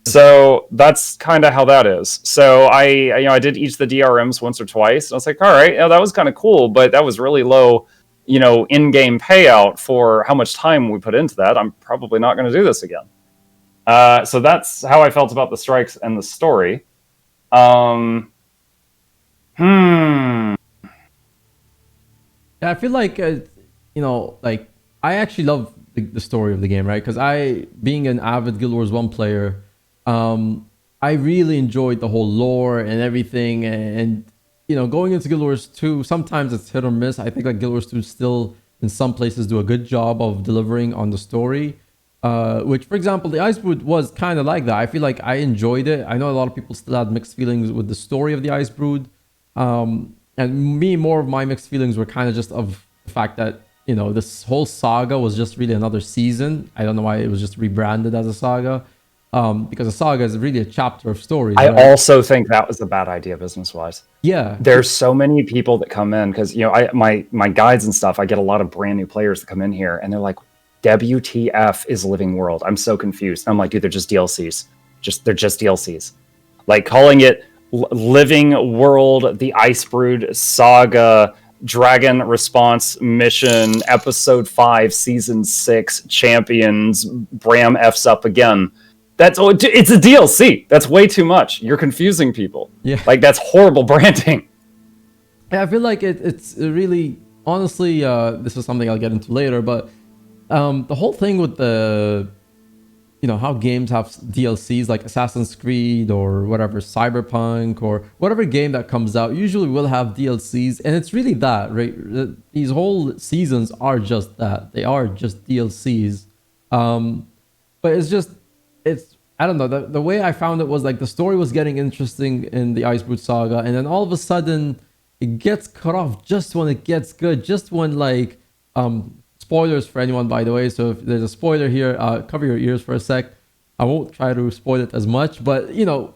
So that's kind of how that is. So I did each of the DRMs once or twice. And I was like, all right, that was kind of cool, but that was really low, in-game payout for how much time we put into that. I'm probably not going to do this again. So that's how I felt about the strikes and the story. Yeah, I feel like, like I actually love the story of the game, right? Because being an avid Guild Wars 1 player, I really enjoyed the whole lore and everything. And going into Guild Wars 2, sometimes it's hit or miss. I think like Guild Wars 2 still, in some places, do a good job of delivering on the story. Which, for example, the Icebrood was kind of like that. I feel like I enjoyed it. I know a lot of people still had mixed feelings with the story of the Icebrood. And more of my mixed feelings were kind of just of the fact that, this whole saga was just really another season. I don't know why it was just rebranded as a saga. Because a saga is really a chapter of stories. I also think that was a bad idea business-wise. Yeah. There's so many people that come in, because, my guides and stuff, I get a lot of brand new players that come in here, and they're like, WTF is Living World? I'm so confused. I'm like, dude, they're just DLCs. They're just DLCs. Like, calling it Living World, the Icebrood Saga, Dragon Response Mission, Episode 5, Season 6, Champions, Bram F's up again. It's a DLC. That's way too much. You're confusing people. Yeah. Like, that's horrible branding. Yeah, I feel like it's really, honestly, this is something I'll get into later, but the whole thing with the, how games have DLCs like Assassin's Creed or whatever, Cyberpunk or whatever game that comes out usually will have DLCs, and it's really that, right? These whole seasons are just that. They are just DLCs. But it's I don't know, the way I found it was like the story was getting interesting in the Icebrood Saga, and then all of a sudden, it gets cut off just when it gets good, just when like spoilers for anyone, by the way. So if there's a spoiler here, cover your ears for a sec. I won't try to spoil it as much, but you know,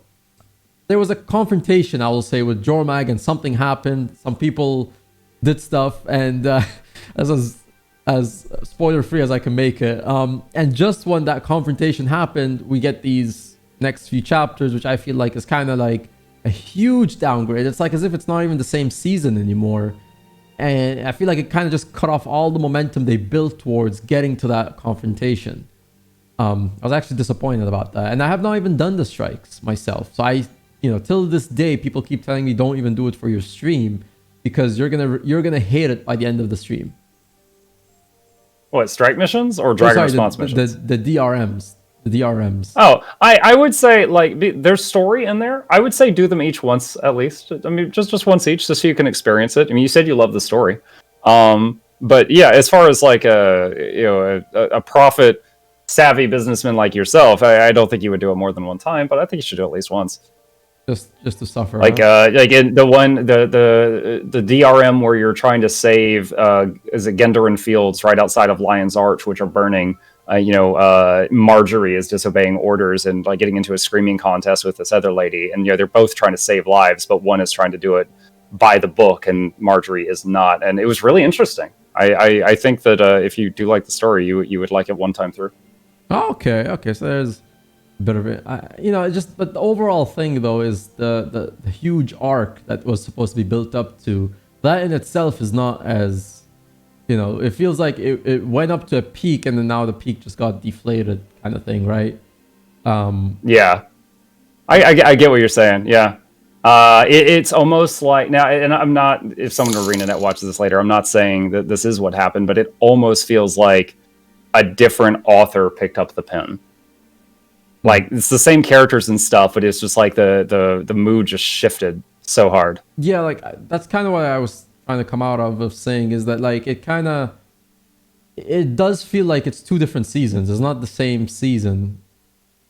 there was a confrontation, I will say, with Jormag, and something happened. Some people did stuff, and as spoiler free as I can make it. And just when that confrontation happened, we get these next few chapters, which I feel like is kind of like a huge downgrade. It's like as if it's not even the same season anymore. And I feel like it kind of just cut off all the momentum they built towards getting to that confrontation. I was actually disappointed about that. And I have not even done the strikes myself. So till this day, people keep telling me don't even do it for your stream because you're gonna hate it by the end of the stream. What, strike missions or dragon response missions? The DRMs. The DRMs. Oh, I would say like there's story in there. I would say do them each once at least. I mean, just once each, just so you can experience it. I mean, you said you love the story, but yeah, as far as like a profit savvy businessman like yourself, I don't think you would do it more than one time. But I think you should do it at least once. Just to suffer. Like like in the DRM where you're trying to save is it Genderin Fields right outside of Lion's Arch, which are burning. Marjorie is disobeying orders and like getting into a screaming contest with this other lady, and they're both trying to save lives, but one is trying to do it by the book, and Marjorie is not. And it was really interesting. I think that if you do like the story, you would like it one time through. Oh, okay. So there's a bit of it. But the overall thing though is the huge arc that was supposed to be built up to that in itself is not as. It feels like it went up to a peak and then now the peak just got deflated kind of thing, right? Yeah. I get what you're saying. Yeah. It's almost like now, and I'm not, if someone at ArenaNet watches this later, I'm not saying that this is what happened, but it almost feels like a different author picked up the pen. Like it's the same characters and stuff, but it's just like the mood just shifted so hard. Yeah, like that's kind of what I was trying to come out of saying is that like it does feel like it's two different seasons. It's not the same season,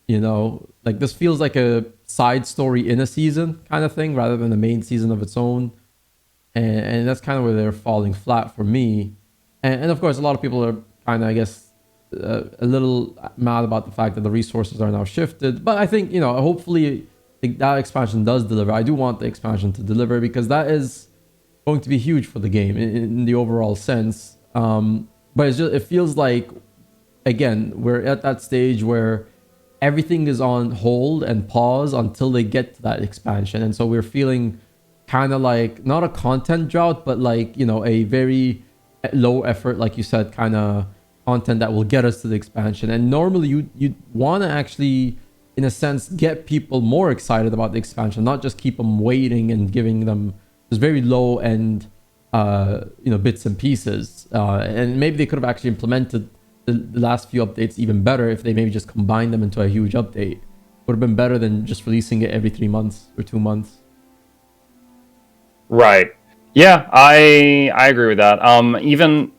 like this feels like a side story in a season kind of thing rather than the main season of its own, and that's kind of where they're falling flat for me. And of course a lot of people are kind of, I guess, a little mad about the fact that the resources are now shifted, but I think hopefully that expansion does deliver. I do want the expansion to deliver because that is going to be huge for the game in the overall sense. But it feels like, again, we're at that stage where everything is on hold and pause until they get to that expansion. And so we're feeling kind of like, not a content drought, but like, a very low effort, like you said, kind of content that will get us to the expansion. And normally you'd want to actually, in a sense, get people more excited about the expansion, not just keep them waiting and giving them just very low end, bits and pieces. And maybe they could have actually implemented the last few updates even better if they maybe just combined them into a huge update. Would have been better than just releasing it every 3 months or 2 months. Right. Yeah, I agree with that. Even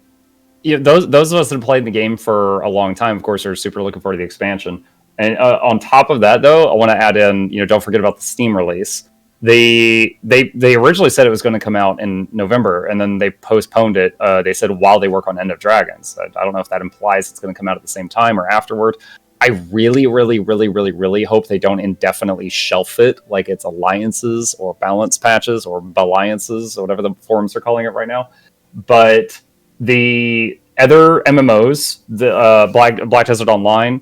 those of us that have played the game for a long time, of course, are super looking forward to the expansion. And on top of that, though, I want to add in, don't forget about the Steam release. They originally said it was going to come out in November, and then they postponed it. They said while they work on End of Dragons. I don't know if that implies it's going to come out at the same time or afterward. I really, really, really, really, really hope they don't indefinitely shelf it like it's alliances or balance patches or alliances or whatever the forums are calling it right now. But the other MMOs, the Black Desert Online,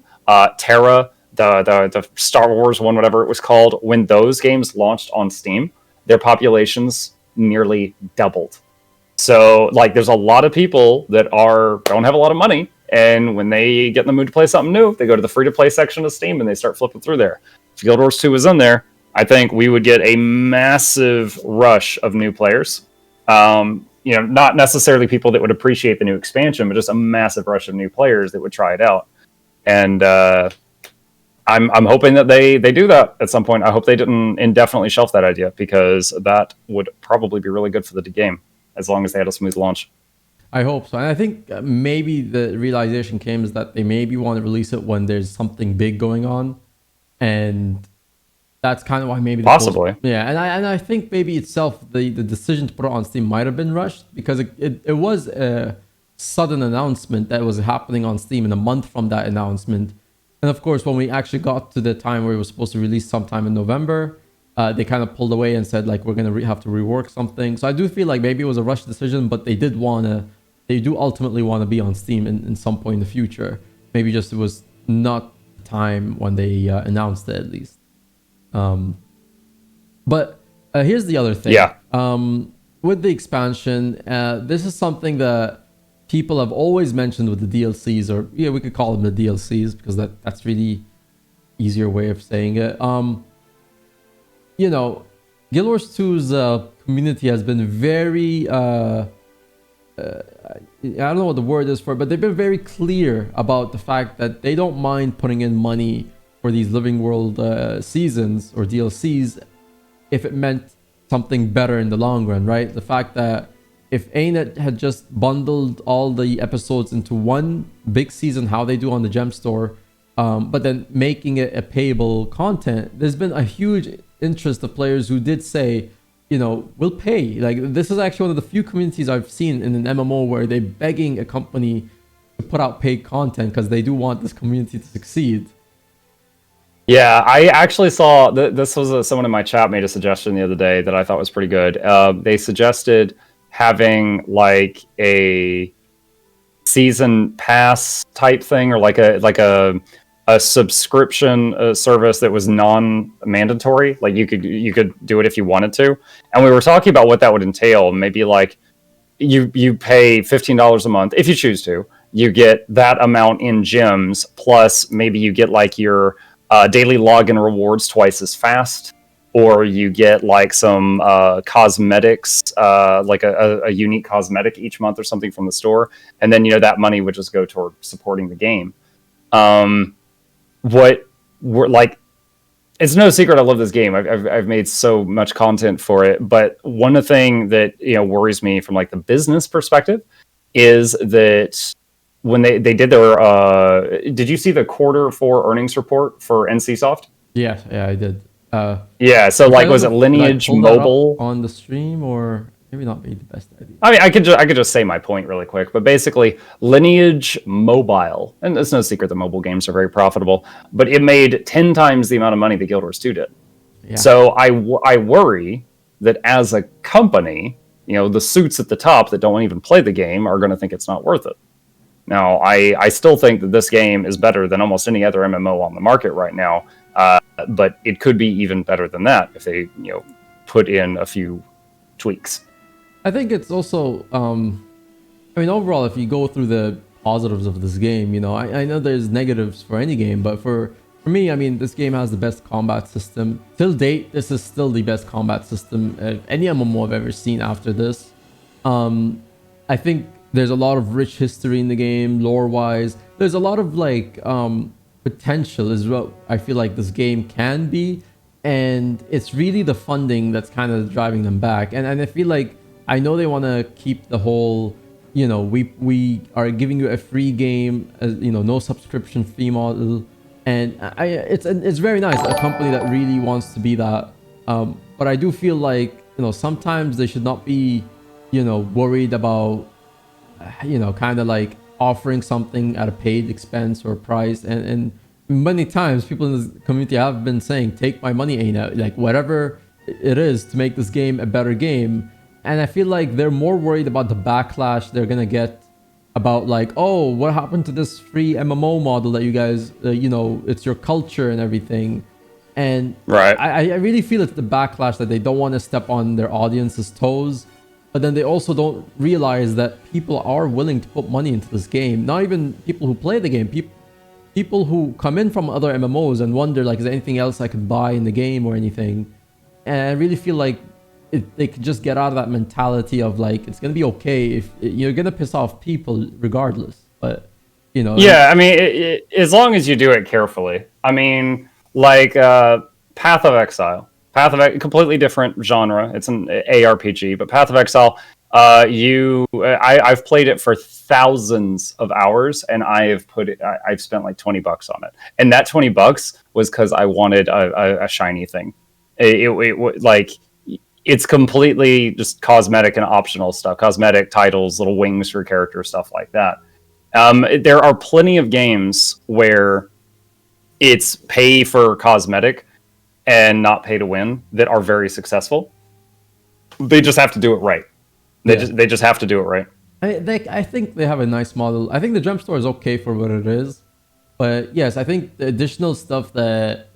Terra, the Star Wars one, whatever it was called, when those games launched on Steam, their populations nearly doubled. So, like, there's a lot of people that don't have a lot of money, and when they get in the mood to play something new, they go to the free-to-play section of Steam and they start flipping through there. If Guild Wars 2 was in there, I think we would get a massive rush of new players. Not necessarily people that would appreciate the new expansion, but just a massive rush of new players that would try it out. And I'm hoping that they do that at some point. I hope they didn't indefinitely shelf that idea, because that would probably be really good for the game, as long as they had a smooth launch. I hope so. And I think maybe the realization came is that they maybe want to release it when there's something big going on. And that's kind of why maybe Possibly. I think maybe itself the decision to put it on Steam might have been rushed because it was a sudden announcement that was happening on Steam, and a month from that announcement, and of course when we actually got to the time where it was supposed to release sometime in November, they kind of pulled away and said like we're gonna have to rework something. So I do feel like maybe it was a rushed decision, but they do ultimately want to be on Steam in some point in the future. Maybe just it was not time when they announced it at least. But here's the other thing. Yeah. With the expansion, this is something that people have always mentioned with the DLCs, or we could call them the DLCs because that's really easier way of saying it. Guild Wars 2's community has been very I don't know what the word is for it, but they've been very clear about the fact that they don't mind putting in money for these Living World seasons or DLCs if it meant something better in the long run, right? The fact that if Anet had just bundled all the episodes into one big season, how they do on the Gem Store, but then making it a payable content, there's been a huge interest of players who did say, we'll pay. Like, this is actually one of the few communities I've seen in an MMO where they're begging a company to put out paid content because they do want this community to succeed. Yeah, I actually saw this was someone in my chat made a suggestion the other day that I thought was pretty good. They suggested having like a season pass type thing, or like a subscription service that was non-mandatory. Like you could do it if you wanted to. And we were talking about what that would entail. Maybe like you pay $15 a month if you choose to. You get that amount in gems, plus maybe you get like your daily login rewards twice as fast, or you get like some cosmetics, like a unique cosmetic each month or something from the store, and then that money would just go toward supporting the game. What we're like, it's no secret I love this game. I've made so much content for it, but one of the thing that worries me from like the business perspective is that when they did their did you see the Q4 earnings report for NCSoft? Yeah, I did. Yeah, so like, was it Lineage Mobile on the stream, or maybe not be the best idea? I mean, I could just say my point really quick, but basically Lineage Mobile, and it's no secret that mobile games are very profitable, but it made 10 times the amount of money that Guild Wars 2 did. Yeah. So I worry that as a company, the suits at the top that don't even play the game are going to think it's not worth it. Now, I still think that this game is better than almost any other MMO on the market right now, but it could be even better than that if they, put in a few tweaks. I think it's also, overall, if you go through the positives of this game, I know there's negatives for any game, but for me, this game has the best combat system. Till date, this is still the best combat system of any MMO I've ever seen after this. I think there's a lot of rich history in the game, lore-wise. There's a lot of, potential is what I feel like this game can be. And it's really the funding that's kind of driving them back. And I feel like, I know they want to keep the whole, we are giving you a free game, no subscription fee model. And it's very nice, a company that really wants to be that. But I do feel like, sometimes they should not be, worried about, kind of like offering something at a paid expense or price. And many times people in this community have been saying, take my money, Anet, like whatever it is to make this game a better game. And I feel like they're more worried about the backlash they're going to get about like, oh, what happened to this free MMO model that you guys, it's your culture and everything. And right. I really feel it's the backlash that they don't want to step on their audience's toes. But then they also don't realize that people are willing to put money into this game. Not even people who play the game. People who come in from other MMOs and wonder, like, is there anything else I could buy in the game or anything? And I really feel like they could just get out of that mentality of, like, it's going to be okay if you're going to piss off people regardless. But, Yeah, as long as you do it carefully. Path of Exile. Completely different genre. It's an ARPG, but Path of Exile, I've played it for thousands of hours, and I've spent like $20 on it, and that $20 was because I wanted a shiny thing. Like, it's completely just cosmetic and optional stuff, cosmetic titles, little wings for character, stuff like that. There are plenty of games where it's pay for cosmetic and not pay to win that are very successful. They just have to do it right. They just have to do it right. I think they have a nice model. I think the gem store is okay for what it is, but yes, I think the additional stuff that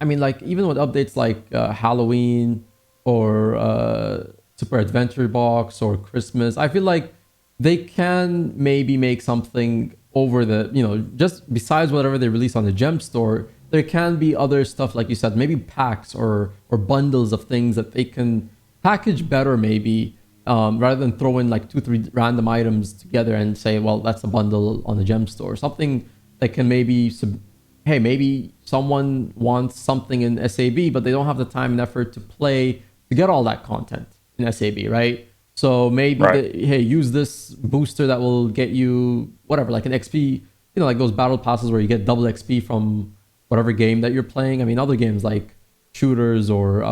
I mean, like even with updates like Halloween or Super Adventure Box or Christmas, I feel like they can maybe make something over the just besides whatever they release on the gem store. There can be other stuff like you said, maybe packs or bundles of things that they can package better, maybe rather than throw in like 2-3 random items together and say, well, that's a bundle on the gem store. Something that can maybe hey, maybe someone wants something in SAB, but they don't have the time and effort to play to get all that content in SAB, right? So maybe hey, use this booster that will get you whatever, like an XP, like those battle passes where you get double XP from whatever game that you're playing. I mean, other games like shooters or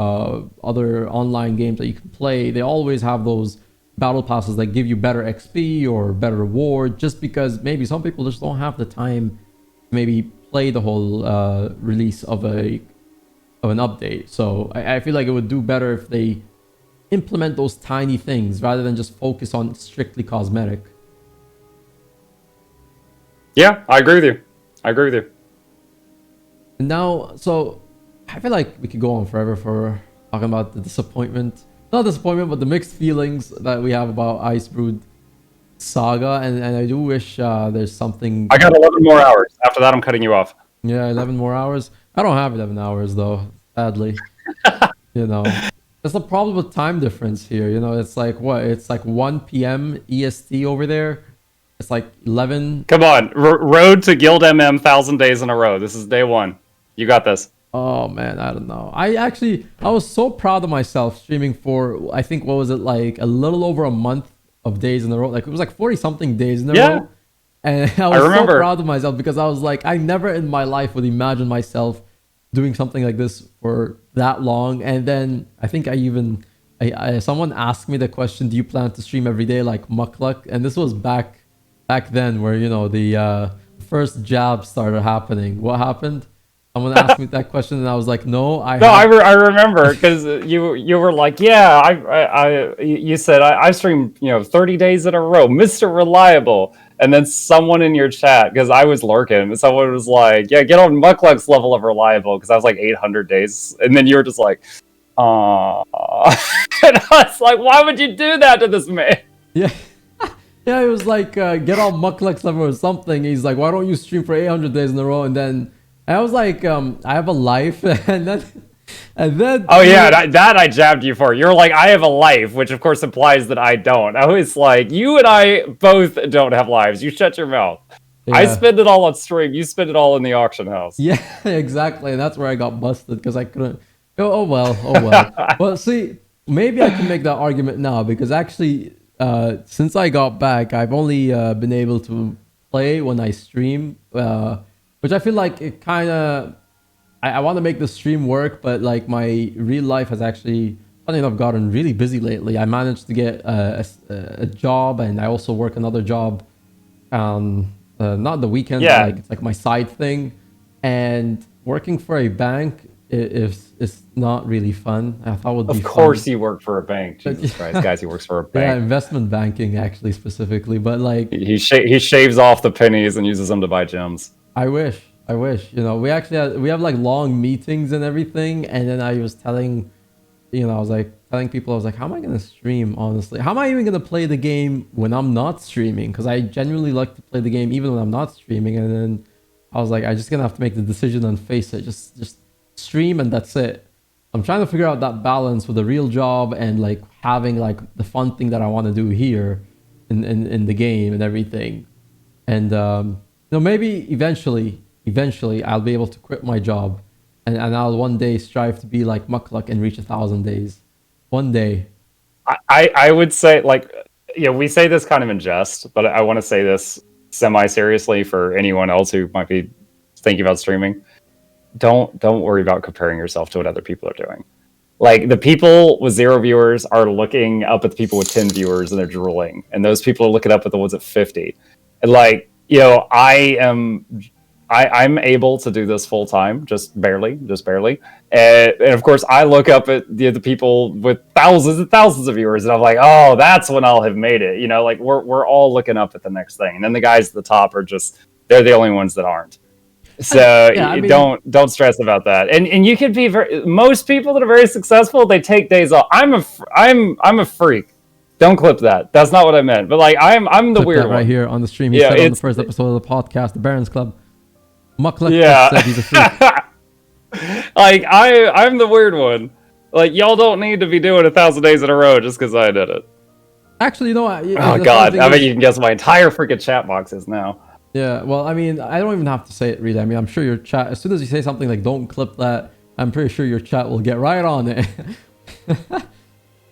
other online games that you can play, they always have those battle passes that give you better XP or better reward, just because maybe some people just don't have the time to maybe play the whole release of an update. So I feel like it would do better if they implement those tiny things rather than just focus on strictly cosmetic. Yeah, I agree with you. Now, so I feel like we could go on forever for talking about the disappointment. Not disappointment, but the mixed feelings that we have about Icebrood Saga. And I do wish there's something... I got 11 more hours. After that, I'm cutting you off. Yeah, 11 more hours. I don't have 11 hours, though, sadly. That's the problem with time difference here. It's like, what? It's like 1 p.m. EST over there. It's like 11. Come on. Road to Guild MM 1,000 days in a row. This is day one. You got this. Oh, man, I don't know. I was so proud of myself streaming for, I think, what was it, like a little over a month of days in a row. Like, it was like 40-something days in a row. And I was so proud of myself because I was like, I never in my life would imagine myself doing something like this for that long. And then I think someone asked me the question, do you plan to stream every day like Mukluk? And this was back then where, the first jab started happening. What happened? Someone asked me that question and I was like, no, I remember because you were like, yeah, you said I streamed 30 days in a row, Mr. Reliable. And then someone in your chat, because I was lurking, someone was like, yeah, get on Mukluk's level of reliable, because I was like 800 days. And then you were just like, aww. And I was like, why would you do that to this man? Yeah. Yeah, it was like, get on Mukluk's level or something. He's like, why don't you stream for 800 days in a row? And then I was like, I have a life. And then oh yeah, that I jabbed you for. You're like, I have a life, which of course implies that I don't. I was like, you and I both don't have lives. You shut your mouth. Yeah. I spend it all on stream. You spend it all in the auction house. Yeah, exactly. And that's where I got busted because I couldn't. Oh well. Well, see, maybe I can make that argument now because actually, since I got back, I've only been able to play when I stream, which I feel like it kind of. I want to make the stream work, but like my real life has actually, funny enough, gotten really busy lately. I managed to get a job, and I also work another job, not the weekend, but like it's like my side thing. And working for a bank is not really fun. I thought it would be fun. Of course, you work for a bank. Jesus Christ, guys, he works for a bank. Yeah, investment banking actually specifically, but like he shaves off the pennies and uses them to buy gems. I wish. We actually we have like long meetings and everything, and then I was telling, I was like telling people, I was like, how am I gonna stream? Honestly, how am I even gonna play the game when I'm not streaming? Because I genuinely like to play the game even when I'm not streaming. And then I was like, I'm just gonna have to make the decision and face it. Just stream and that's it. I'm trying to figure out that balance with a real job and like having like the fun thing that I want to do here in the game and everything. And maybe eventually I'll be able to quit my job and I'll one day strive to be like Mukluk and reach 1,000 days. One day. I would say, like, we say this kind of in jest, but I want to say this semi-seriously for anyone else who might be thinking about streaming. Don't worry about comparing yourself to what other people are doing. Like, the people with 0 viewers are looking up at the people with 10 viewers and they're drooling, and those people are looking up at the ones at 50. And like, I'm able to do this full time, just barely. And of course, I look up at the people with thousands and thousands of viewers, and I'm like, oh, that's when I'll have made it. Like, we're all looking up at the next thing, and then the guys at the top are they're the only ones that aren't. So don't stress about that. And you could be most people that are very successful, they take days off. I'm a freak. Don't clip that. That's not what I meant. But like, I'm the weird one right here on the stream. He said on the first episode of the podcast, the Barons Club. Mukluk said he's a freak. Like, I'm the weird one. Like, y'all don't need to be doing 1,000 days in a row just because I did it. Actually, oh god, I bet you can guess my entire freaking chat box is now. Yeah, well, I mean, I don't even have to say it really. I mean, I'm sure your chat, as soon as you say something like "don't clip that," I'm pretty sure your chat will get right on it.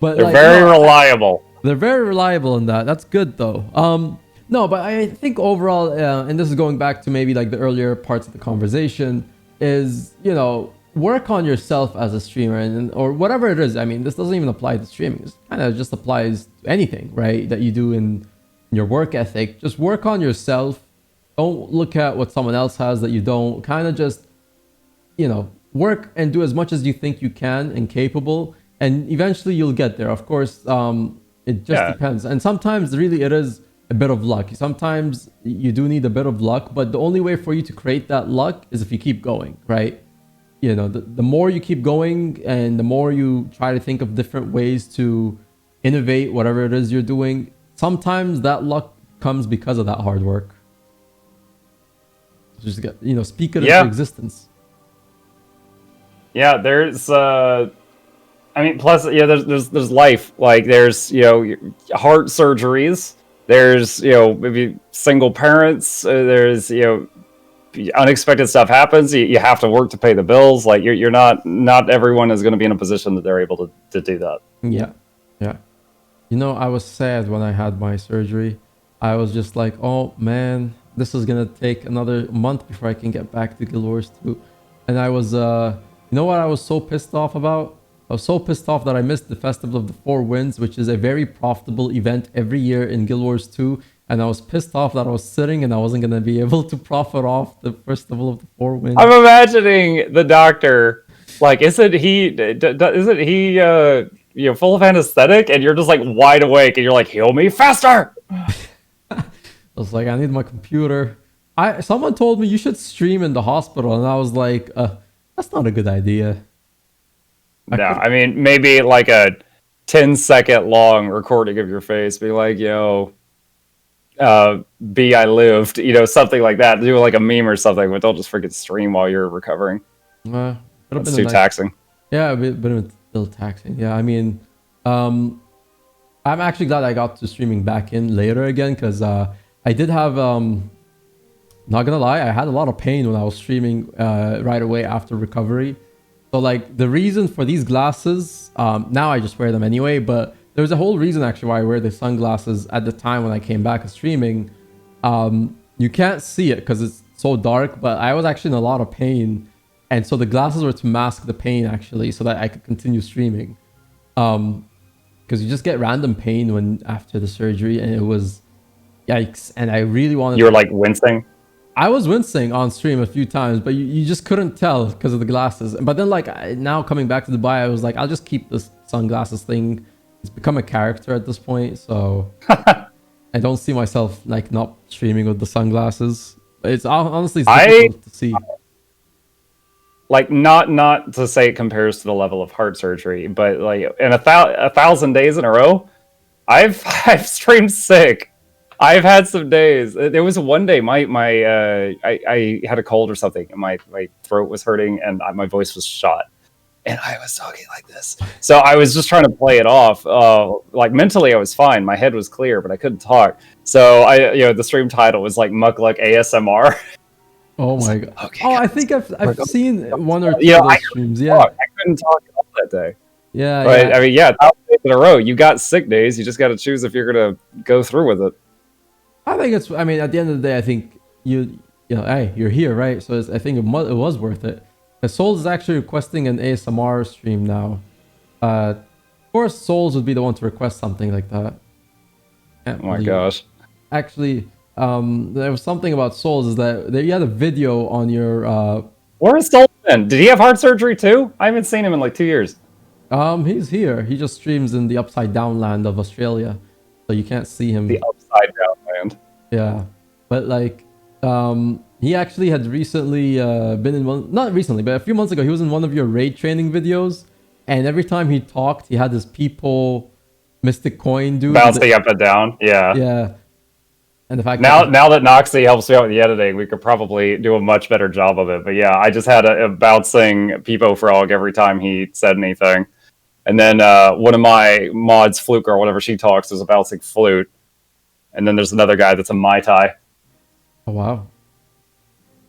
But they're very reliable. They're very reliable in that. That's good though. No, but I think overall, and this is going back to maybe like the earlier parts of the conversation, is, work on yourself as a streamer or whatever it is. I mean, this doesn't even apply to streaming. This kind of just applies to anything, right? That you do in your work ethic. Just work on yourself. Don't look at what someone else has that you don't. Kind of just, work and do as much as you think you can and capable, and eventually you'll get there. Of course, it just depends. And sometimes really it is a bit of luck. Sometimes you do need a bit of luck, but the only way for you to create that luck is if you keep going, right? The more you keep going and the more you try to think of different ways to innovate whatever it is you're doing, sometimes that luck comes because of that hard work. Just get, speak it into existence. Yeah, there's plus there's life. Like, there's heart surgeries. There's maybe single parents. There's unexpected stuff happens. You have to work to pay the bills. Like, you're not everyone is going to be in a position that they're able to do that. Yeah. I was sad when I had my surgery. I was just like, oh man, this is gonna take another month before I can get back to Guild Wars 2. And I was what I was so pissed off about? I was so pissed off that I missed the Festival of the Four Winds, which is a very profitable event every year in Guild Wars 2. And I was pissed off that I was sitting and I wasn't going to be able to profit off the Festival of the Four Winds. I'm imagining the doctor, like, isn't he full of anesthetic? And you're just like wide awake and you're like, heal me faster! I was like, I need my computer. Someone told me you should stream in the hospital, and I was like, that's not a good idea. I mean, maybe like a 10-second long recording of your face, be like, I lived, something like that. Do like a meme or something, but don't just freaking stream while you're recovering. It's too taxing. Yeah, but it's still taxing. Yeah, I mean, I'm actually glad I got to streaming back in later again, because I did have, not gonna lie, I had a lot of pain when I was streaming right away after recovery. So like the reason for these glasses, now I just wear them anyway, but there's a whole reason actually why I wear the sunglasses at the time when I came back to streaming. You can't see it because it's so dark, but I was actually in a lot of pain. And so the glasses were to mask the pain actually, so that I could continue streaming. Because you just get random pain after the surgery, and it was yikes. And I really wanted. You were like wincing. I was wincing on stream a few times, but you just couldn't tell because of the glasses. But then like now coming back to Dubai, I was like, I'll just keep this sunglasses thing. It's become a character at this point, so I don't see myself like not streaming with the sunglasses. It's honestly difficult to see. Like, not to say it compares to the level of heart surgery, but like in 1,000 days in a row, I've streamed sick. I've had some days. There was one day I had a cold or something, and my throat was hurting, and my voice was shot, and I was talking like this. So I was just trying to play it off. Like mentally, I was fine. My head was clear, but I couldn't talk. So the stream title was like Mukluk ASMR. Oh my god! Okay, I think I've seen one or two of those streams. Yeah, I couldn't talk at all that day. Yeah, But yeah. I mean, yeah, 1,000 days in a row. You got sick days. You just got to choose if you're gonna go through with it. I think it's. I mean, at the end of the day, I think you know, hey, you're here, right? So I think it was worth it. Souls is actually requesting an ASMR stream now. Of course, Souls would be the one to request something like that. Can't Oh my believe it. gosh. Actually, there was something about Souls is that you had a video on your Where is Soul been? Did he have heart surgery too? I haven't seen him in like 2 years. he's here. He just streams in the upside down land of Australia, so you can't see The him. upside down land. Yeah, but like, he actually had recently been in one, not recently, but a few months ago, he was in one of your raid training videos, and every time he talked, he had this people mystic coin dude. Bouncing up and down. Yeah. Yeah, and the fact Now that Noxie helps me out with the editing, we could probably do a much better job of it. But yeah, I just had a bouncing Peepo Frog every time he said anything. And then one of my mods, Fluke or whatever she talks, is a bouncing flute. And then there's another guy that's a Mai Tai. Oh wow.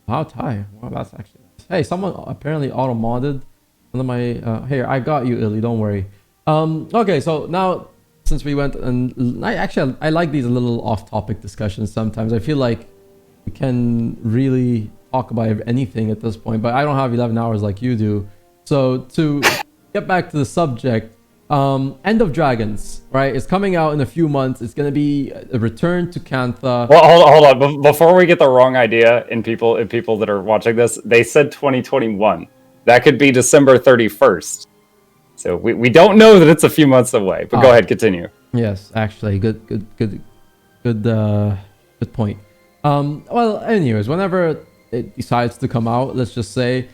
Wow, Ty. Wow, that's actually nice. Hey, someone apparently auto modded one of my here, I got you, Illy, don't worry. Okay, so now since we went and I like these little off topic discussions sometimes. I feel like we can really talk about anything at this point, but I don't have 11 hours like you do. So to get back to the subject, End of Dragons, right? It's coming out in a few months. It's gonna be a return to Cantha. Well, hold on. Before we get the wrong idea in people that are watching this, they said 2021. That could be December 31st. So we don't know that it's a few months away. But go ahead, continue. Yes, actually, good point. Well, anyways, whenever it decides to come out, let's just say,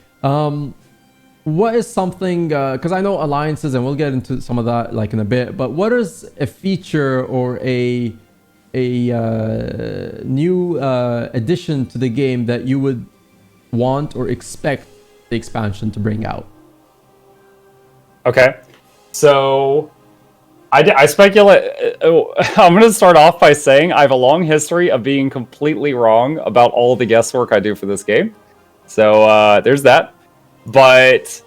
what is something? Because I know alliances, and we'll get into some of that like in a bit. But what is a feature or a new addition to the game that you would want or expect the expansion to bring out? Okay, so I speculate. I'm going to start off by saying I have a long history of being completely wrong about all the guesswork I do for this game. So there's that. But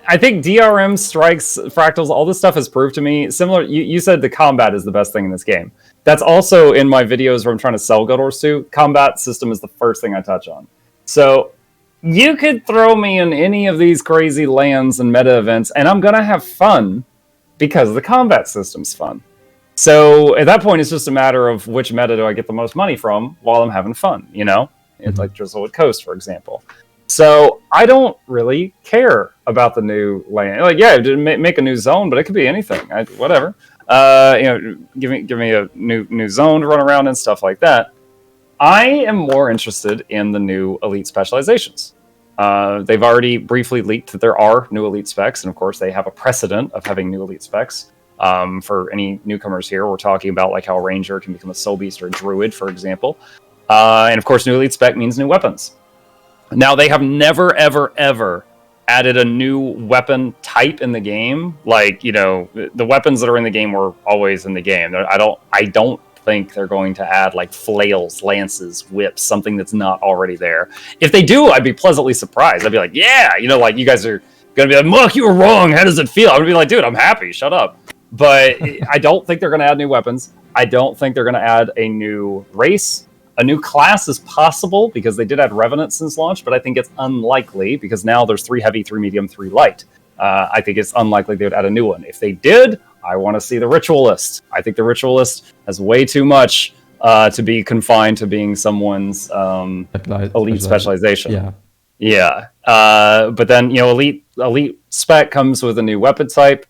I think DRM, strikes, fractals, all this stuff has proved to me similar. You said the combat is the best thing in this game. That's also in my videos where I'm trying to sell Guild Wars 2. Combat system is the first thing I touch on. So you could throw me in any of these crazy lands and meta events, and I'm going to have fun because the combat system's fun. So at that point, it's just a matter of which meta do I get the most money from while I'm having fun, you know? It's like Drizzlewood Coast, for example. So I don't really care about the new land. Like, yeah, make a new zone, but it could be anything. Whatever. Give me a new zone to run around and stuff like that. I am more interested in the new elite specializations. They've already briefly leaked that there are new elite specs, and of course they have a precedent of having new elite specs. For any newcomers here, we're talking about like how a ranger can become a soul beast or a druid, for example. And of course, new elite spec means new weapons. Now, they have never, ever, ever added a new weapon type in the game. Like, you know, the weapons that are in the game were always in the game. I don't think they're going to add like flails, lances, whips, something that's not already there. If they do, I'd be pleasantly surprised. I'd be like, yeah, you know, like you guys are going to be like, Muck, you were wrong. How does it feel? I'm going to be like, dude, I'm happy. Shut up. But I don't think they're going to add new weapons. I don't think they're going to add a new race. A new class is possible because they did add Revenant since launch, but I think it's unlikely because now there's 3 heavy, 3 medium, 3 light. I think it's unlikely they would add a new one. If they did, I want to see the Ritualist. I think the Ritualist has way too much to be confined to being someone's elite specialization. Yeah. But then, you know, elite spec comes with a new weapon type.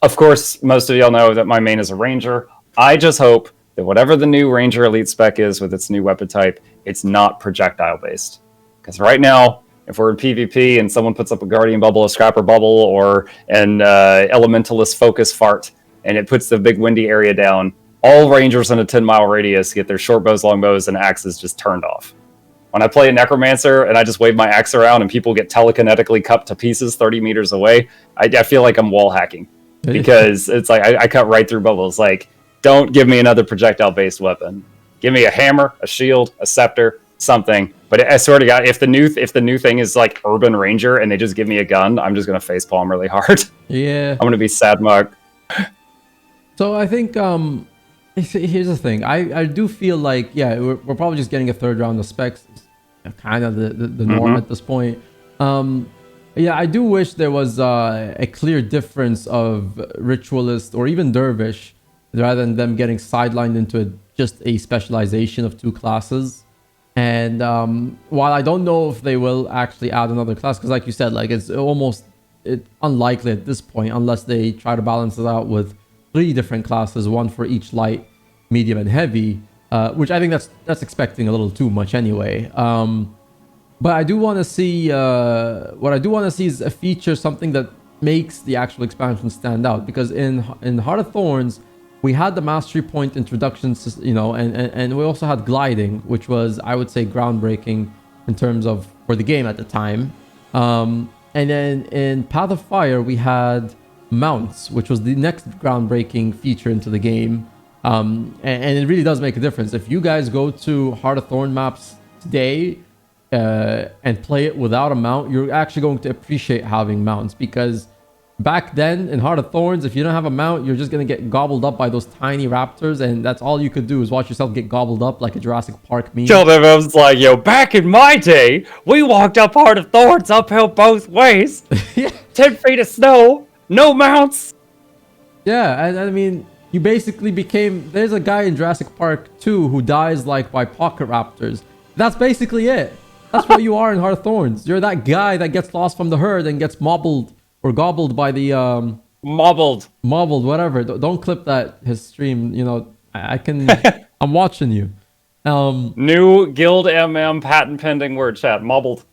Of course, most of y'all know that my main is a ranger. I just hope that whatever the new Ranger Elite spec is with its new weapon type, it's not projectile based. Because right now, if we're in PvP and someone puts up a Guardian Bubble, a Scrapper Bubble, or an Elementalist Focus Fart, and it puts the big windy area down, all Rangers in a 10-mile radius get their short bows, long bows, and axes just turned off. When I play a Necromancer and I just wave my axe around and people get telekinetically cut to pieces 30 meters away, I feel like I'm wall hacking. Because it's like I cut right through bubbles. Like, don't give me another projectile-based weapon. Give me a hammer, a shield, a scepter, something. But I swear to God, if the new thing is like Urban Ranger and they just give me a gun, I'm just gonna facepalm really hard. Yeah. I'm gonna be sad mug. So I think here's the thing. I do feel like, yeah, we're probably just getting a third round of specs, kind of the norm at this point. Yeah, I do wish there was a clear difference of ritualist or even dervish, rather than them getting sidelined into just a specialization of two classes. And while I don't know if they will actually add another class, because like you said, like it's almost unlikely at this point, unless they try to balance it out with 3 different classes, one for each light, medium, and heavy, which I think that's expecting a little too much anyway. But I do want to see, what I do want to see is a feature, something that makes the actual expansion stand out. Because in Heart of Thorns, we had the mastery point introductions, you know, and we also had gliding, which was, I would say, groundbreaking in terms of for the game at the time. And then in Path of Fire, we had mounts, which was the next groundbreaking feature into the game. And it really does make a difference. If you guys go to Heart of Thorn maps today and play it without a mount, you're actually going to appreciate having mounts, because back then in Heart of Thorns, if you don't have a mount, you're just going to get gobbled up by those tiny raptors, and that's all you could do is watch yourself get gobbled up like a Jurassic Park meme. Children was like, yo, back in my day, we walked up Heart of Thorns uphill both ways. Yeah. 10 feet of snow, no mounts. Yeah, and I mean, you basically became... There's a guy in Jurassic Park 2 who dies like by pocket raptors. That's basically it. That's what you are in Heart of Thorns. You're that guy that gets lost from the herd and gets mobbled or gobbled by the... Mobbled, whatever. Don't clip that, his stream. You know, I can... I'm watching you. New Guild MM patent pending word chat. Mobbled.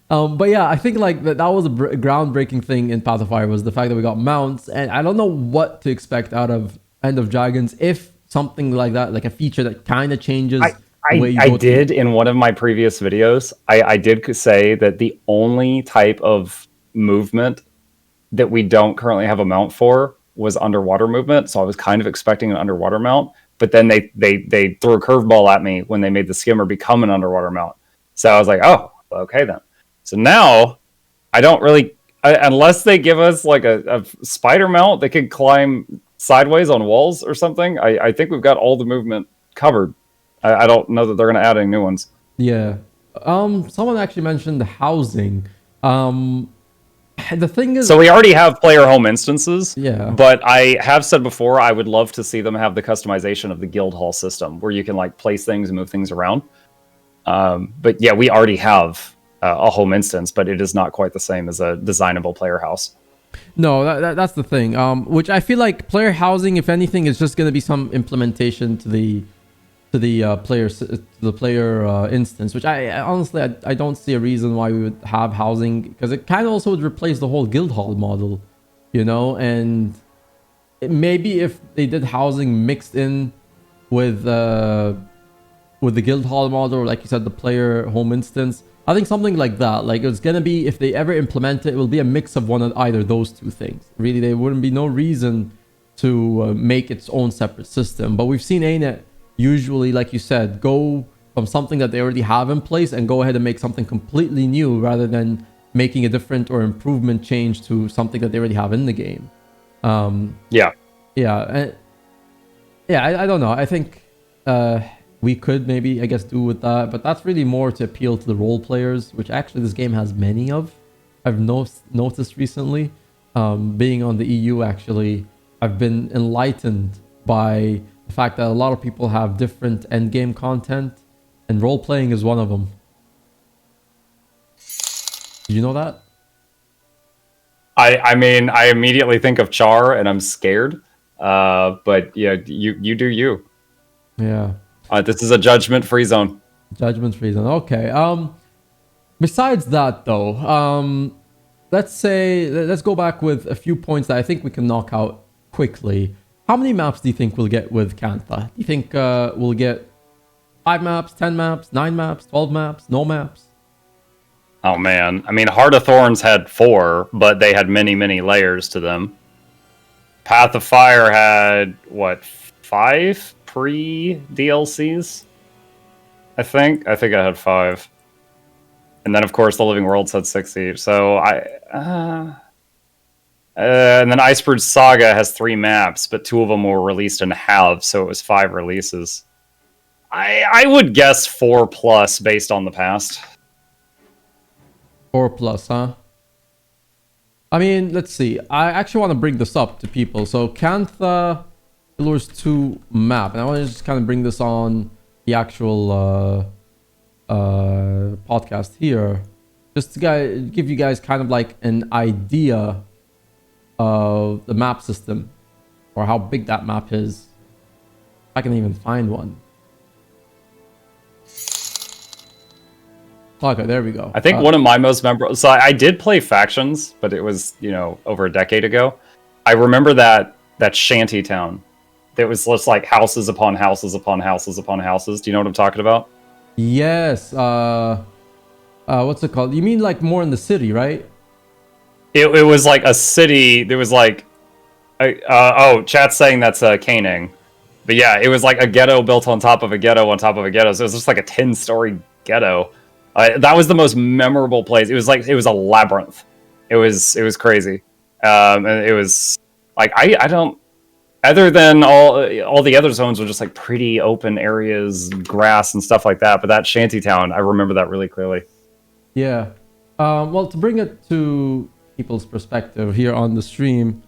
But yeah, I think like that was a groundbreaking thing in Path of Fire, was the fact that we got mounts, and I don't know what to expect out of End of Dragons, if something like that, like a feature that kind of changes the way you go. I did in one of my previous videos. I did say that the only type of movement that we don't currently have a mount for was underwater movement. So I was kind of expecting an underwater mount, but then they threw a curveball at me when they made the skimmer become an underwater mount. So I was like, oh, okay then. So now I don't really, unless they give us like a spider mount that can climb sideways on walls or something, I think we've got all the movement covered. I don't know that they're going to add any new ones. Yeah. Someone actually mentioned the housing. The thing is... So we already have player home instances. Yeah. But I have said before, I would love to see them have the customization of the guild hall system, where you can like place things and move things around. But yeah, we already have a home instance, but it is not quite the same as a designable player house. No, that's the thing. Which I feel like player housing, if anything, is just going to be some implementation to the player instance. Which I honestly I don't see a reason why we would have housing, because it kind of also would replace the whole guild hall model, you know. And maybe if they did housing mixed in with the guild hall model, or like you said, the player home instance, I think something like that. Like, it's gonna be, if they ever implement it, it will be a mix of one of either those two things. Really, there wouldn't be no reason to make its own separate system. But we've seen Anet usually, like you said, go from something that they already have in place and go ahead and make something completely new, rather than making a different or improvement change to something that they already have in the game. Yeah, and I don't know. I think we could maybe, I guess, do with that, but that's really more to appeal to the role players, which actually this game has many of. I've noticed recently, being on the EU, actually, I've been enlightened by the fact that a lot of people have different endgame content, and role playing is one of them. Did you know that? I mean, I immediately think of Char, and I'm scared. But yeah, you do you. Yeah. This is a judgment-free zone. Judgment-free zone. Okay. Besides that, though, let's go back with a few points that I think we can knock out quickly. How many maps do you think we'll get with Cantha? Do you think we'll get 5 maps, 10 maps, 9 maps, 12 maps, no maps? Oh man, I mean, Heart of Thorns had 4, but they had many, many layers to them. Path of Fire had what, 5 pre-DLCs? I think I had 5. And then, of course, the Living Worlds had 60. So and then Icebrood Saga has 3 maps, but 2 of them were released in halves, so it was 5 releases. I would guess 4 plus based on the past. 4 plus, huh? I mean, let's see. I actually want to bring this up to people. So, Cantha Pillars 2 map. And I want to just kind of bring this on the actual podcast here. Just to give you guys kind of like an idea of the map system. Or how big that map is. If I can even find one. Okay, there we go. I think one of my most memorable... So I did play Factions, but it was, over a decade ago. I remember that shanty town. That was just like houses upon houses upon houses upon houses. Do you know what I'm talking about? Yes. What's it called? You mean like more in the city, right? It was like a city. There was like... chat's saying that's Canning. But yeah, it was like a ghetto built on top of a ghetto on top of a ghetto. So it was just like a 10-story ghetto. That was the most memorable place. It was a labyrinth. It was crazy. And it was like I don't. Other than all the other zones were just like pretty open areas, grass and stuff like that. But that shantytown, I remember that really clearly. Yeah. Well, to bring it to people's perspective here on the stream,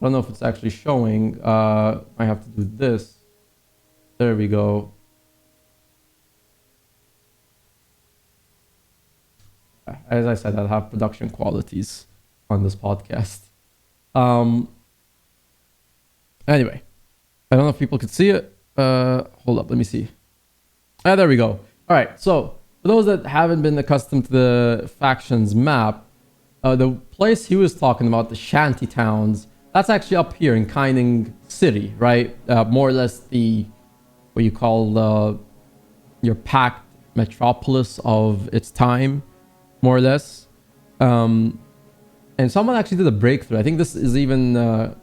I don't know if it's actually showing. I have to do this. There we go. As I said, I'll have production qualities on this podcast. Anyway, I don't know if people could see it. Hold up, let me see. There we go. All right, so for those that haven't been accustomed to the Factions map, the place he was talking about, the shanty towns, that's actually up here in Kaining City, right? More or less what you call your packed metropolis of its time. More or less, and someone actually did a breakthrough. I think this is even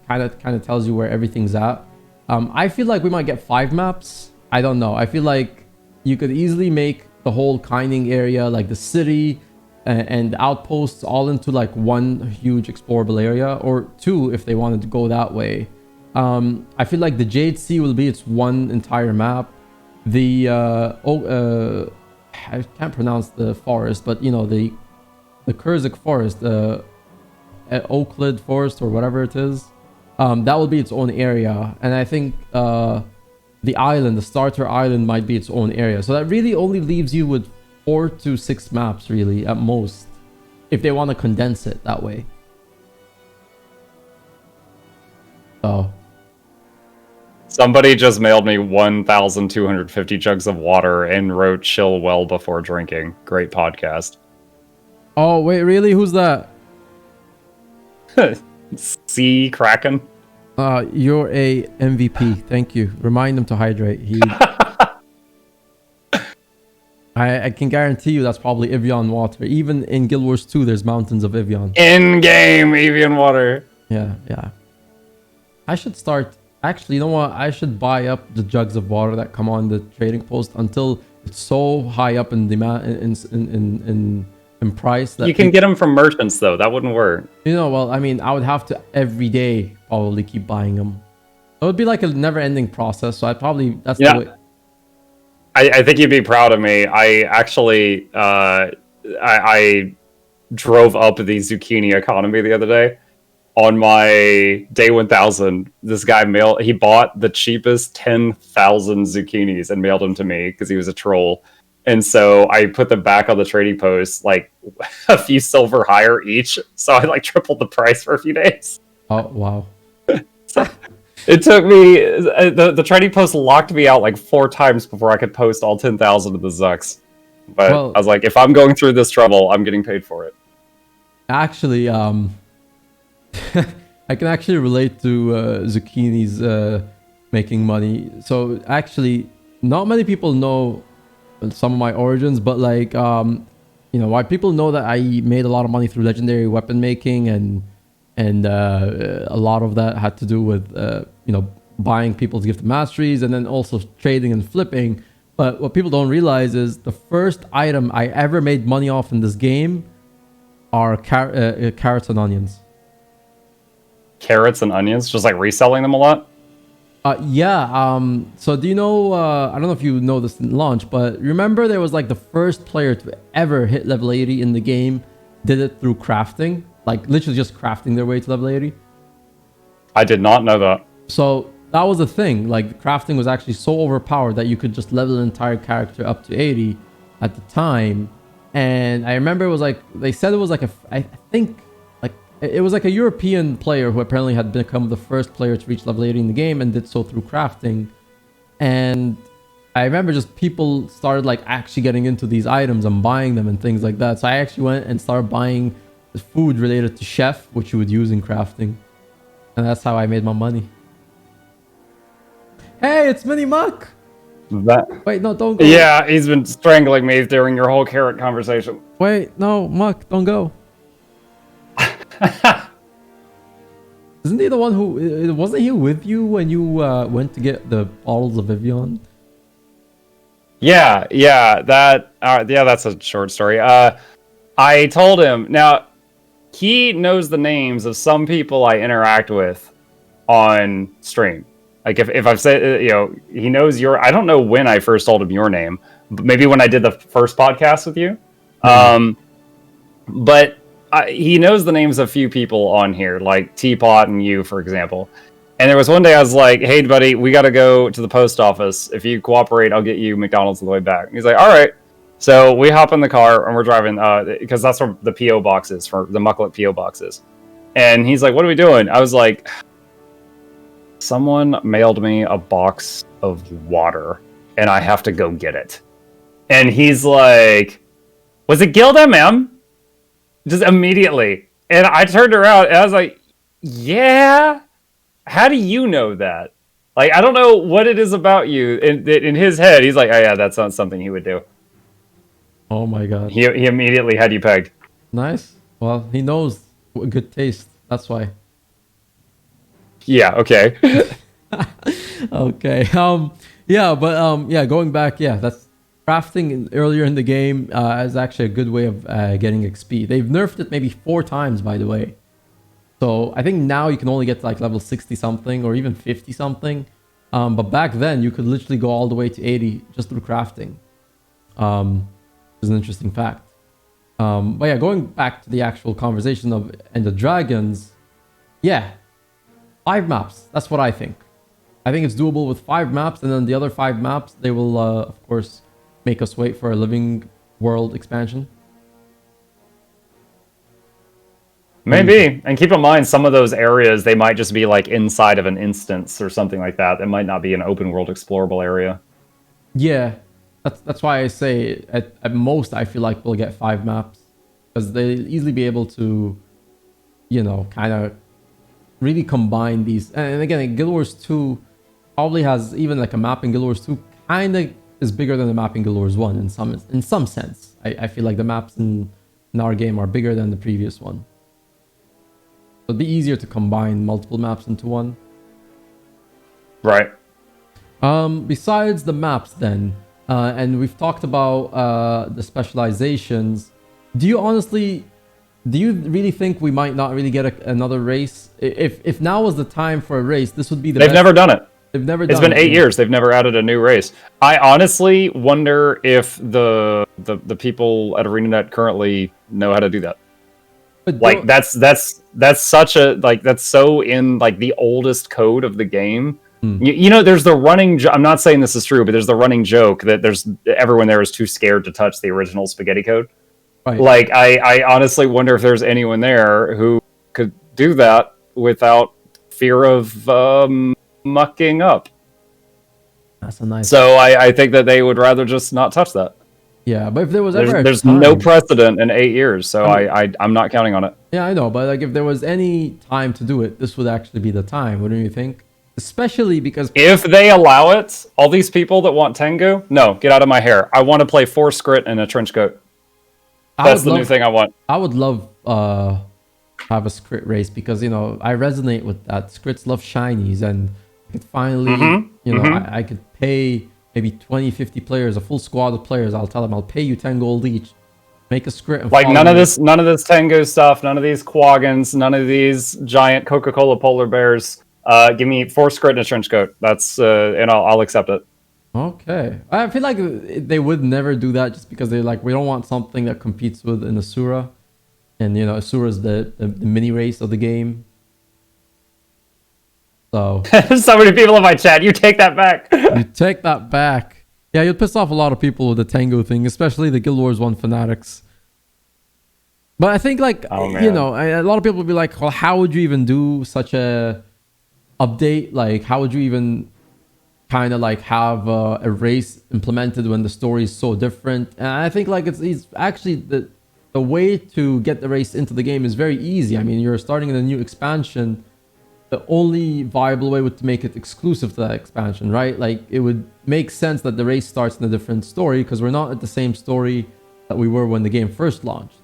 kind of tells you where everything's at. I feel like we might get 5 maps. I don't know. I feel like you could easily make the whole Kaining area, like the city and the outposts, all into like one huge explorable area, or 2 if they wanted to go that way. I feel like the Jade Sea will be its one entire map. I can't pronounce the forest, but the Kurzik forest, Oaklid forest or whatever it is, that will be its own area. And I think the island, the starter island, might be its own area. So that really only leaves you with 4 to 6 maps, really, at most, if they want to condense it that way. So somebody just mailed me 1,250 jugs of water and wrote "chill well before drinking." Great podcast. Oh wait, really? Who's that? Sea Kraken. You're a MVP. Thank you. Remind him to hydrate. I can guarantee you that's probably Evian water. Even in Guild Wars 2, there's mountains of Evian. In-game Evian water. Yeah. I should start. Actually, you know what? I should buy up the jugs of water that come on the trading post until it's so high up in demand in price that you can get them from merchants though. That wouldn't work. Well, I mean, I would have to every day probably keep buying them. It would be like a never-ending process. So that's the way. I think you'd be proud of me. I actually I drove up the zucchini economy the other day. On my day 1000, this guy he bought the cheapest 10,000 zucchinis and mailed them to me because he was a troll. And so I put them back on the trading post, like a few silver higher each. So I like tripled the price for a few days. Oh, wow. So it took me, the trading post locked me out like 4 times before I could post all 10,000 of the zucks. But I was like, if I'm going through this trouble, I'm getting paid for it. Actually, I can actually relate to zucchinis making money. So actually, not many people know some of my origins, but like why people know that I made a lot of money through legendary weapon making, and a lot of that had to do with buying people's gift masteries and then also trading and flipping, But what people don't realize is the first item I ever made money off in this game are carrots and onions. Carrots and onions, just like reselling them a lot. So do you know, I don't know if you know this in launch, but remember there was like the first player to ever hit level 80 in the game did it through crafting, like literally just crafting their way to level 80. I did not know that. So that was the thing, like crafting was actually so overpowered that you could just level an entire character up to 80 at the time. And I remember it was like, they said it was like I think like it was like a European player who apparently had become the first player to reach level 80 in the game and did so through crafting. And I remember just people started like actually getting into these items and buying them and things like that. So I actually went and started buying food related to chef, which you would use in crafting. And that's how I made my money. Hey, it's Mini Muck! Wait, no, don't go. Yeah, he's been strangling me during your whole carrot conversation. Wait, no, Muck, don't go. Isn't he the one who... Wasn't he with you when you went to get the bottles of Evian? Yeah, that's a short story. I told him, now, he knows the names of some people I interact with on stream. Like if I've said, he knows I don't know when I first told him your name, but maybe when I did the first podcast with you. But he knows the names of a few people on here, like Teapot and you, for example. And there was one day I was like, hey, buddy, we got to go to the post office. If you cooperate, I'll get you McDonald's on the way back. And he's like, all right. So we hop in the car and we're driving, because that's where the P.O. box is, for the Mukluk P.O. boxes. And he's like, what are we doing? I was like, someone mailed me a box of water and I have to go get it. And he's like, was it Guild MM? Just immediately. And I turned around and I was like, yeah? How do you know that? Like, I don't know what it is about you. In his head, he's like, oh yeah, that's not something he would do. Oh my god. He immediately had you pegged. Nice. Well, he knows good taste. That's why. Yeah, okay. Okay. Going back, that's crafting earlier in the game is actually a good way of getting XP. They've nerfed it maybe 4 times, by the way. So I think now you can only get to like level 60 something or even 50 something. But back then you could literally go all the way to 80 just through crafting. Is an interesting fact. But yeah, going back to the actual conversation of End of Dragons, 5 maps. That's what I think. I think it's doable with 5 maps, and then the other 5 maps, they will, of course, make us wait for a living world expansion. Maybe. And keep in mind, some of those areas, they might just be like inside of an instance or something like that. It might not be an open world explorable area. Yeah. That's why I say at most I feel like we'll get 5 maps, because they'll easily be able to, kind of really combine these. And again, Guild Wars 2 probably has even like a map in Guild Wars 2 kind of is bigger than the map in Guild Wars 1 in some sense. I feel like the maps in our game are bigger than the previous one. So it'd be easier to combine multiple maps into one. Right. Besides the maps then, and we've talked about the specializations, do you really think we might not really get another race? If now was the time for a race, this would be the They've best. never done it. They've never done it. It's been 8 years. They've never added a new race. I honestly wonder if the people at ArenaNet currently know how to do that. But like that's such a that's so in like the oldest code of the game. There's the running I'm not saying this is true, but there's the running joke that everyone there is too scared to touch the original spaghetti code. Right. Like I honestly wonder if there's anyone there who could do that without fear of mucking up. That's a nice. So I think that they would rather just not touch that. Yeah, but if there was there's no precedent in 8 years, so I'm not counting on it. Yeah, I know, but like if there was any time to do it, this would actually be the time, wouldn't you think? Especially because if they allow it, all these people that want Tengu, no, get out of my hair. I want to play 4 Skrit and a trench coat. That's the new thing I want. I would love have a Skrit race because I resonate with that. Skrits love shinies, and I could finally I could pay maybe 20, 50 players, a full squad of players, I'll tell them I'll pay you 10 gold each. Make a script and Like follow none of it. this Tengu stuff, none of these Quaggins, none of these giant Coca-Cola polar bears. Give me 4 script and a trench coat. That's and I'll accept it. Okay. I feel like they would never do that just because they're like, we don't want something that competes with an Asura. And, you know, Asura is the mini race of the game. So. So many people in my chat, you take that back. You take that back. Yeah, you'll piss off a lot of people with the Tango thing, especially the Guild Wars 1 fanatics. But I think, like, you know, a lot of people will be like, well, how would you even do such a update? Like, how would you even kind of like have a race implemented when the story is so different? And I think like it's actually the way to get the race into the game is very easy. I mean, you're starting in a new expansion. The only viable way would to make it exclusive to that expansion, right? Like it would make sense that the race starts in a different story because we're not at the same story that we were when the game first launched.